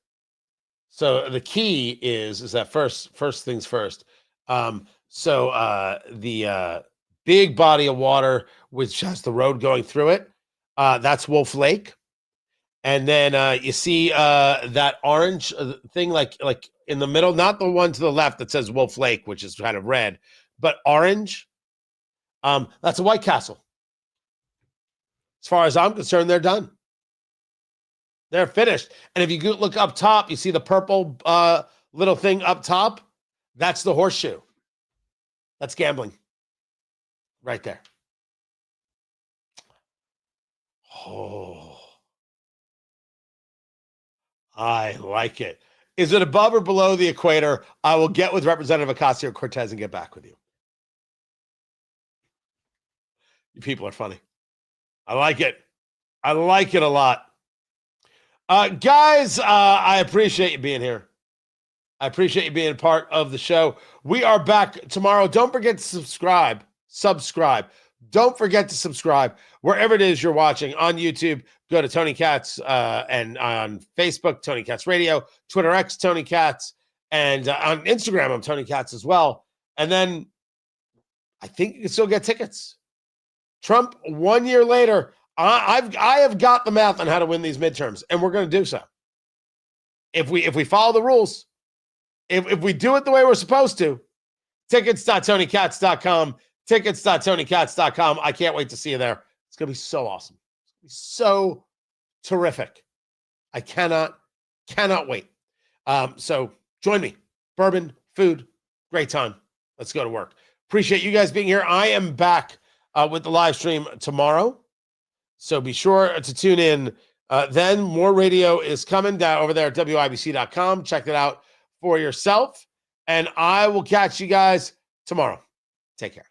So the key is that first things first. The big body of water, which has the road going through it, that's Wolf Lake. And then you see that orange thing, like in the middle, not the one to the left that says Wolf Lake, which is kind of red, but orange. That's a White Castle. As far as I'm concerned, they're done. They're finished. And if you look up top, you see the purple little thing up top. That's the horseshoe. That's gambling. Right there. Oh. I like it. Is it above or below the equator? I will get with Representative Ocasio-Cortez and get back with you. You people are funny. I like it. I like it a lot. Guys, I appreciate you being here. I appreciate you being part of the show. We are back tomorrow. Don't forget to subscribe. Don't forget to subscribe wherever it is you're watching. On YouTube, go to Tony Katz, and on Facebook, Tony Katz Radio, Twitter X, Tony Katz, and on Instagram, I'm Tony Katz as well. And then I think you can still get tickets. Trump, 1 year later, I have got the math on how to win these midterms, and we're going to do so. If we follow the rules, if we do it the way we're supposed to, tickets.tonykatz.com. Tickets.tonykatz.com. I can't wait to see you there. It's going to be so awesome. It's going to be so terrific. I cannot wait. So join me. Bourbon, food, great time. Let's go to work. Appreciate you guys being here. I am back with the live stream tomorrow. So be sure to tune in. Then more radio is coming down over there at WIBC.com. Check it out for yourself. And I will catch you guys tomorrow. Take care.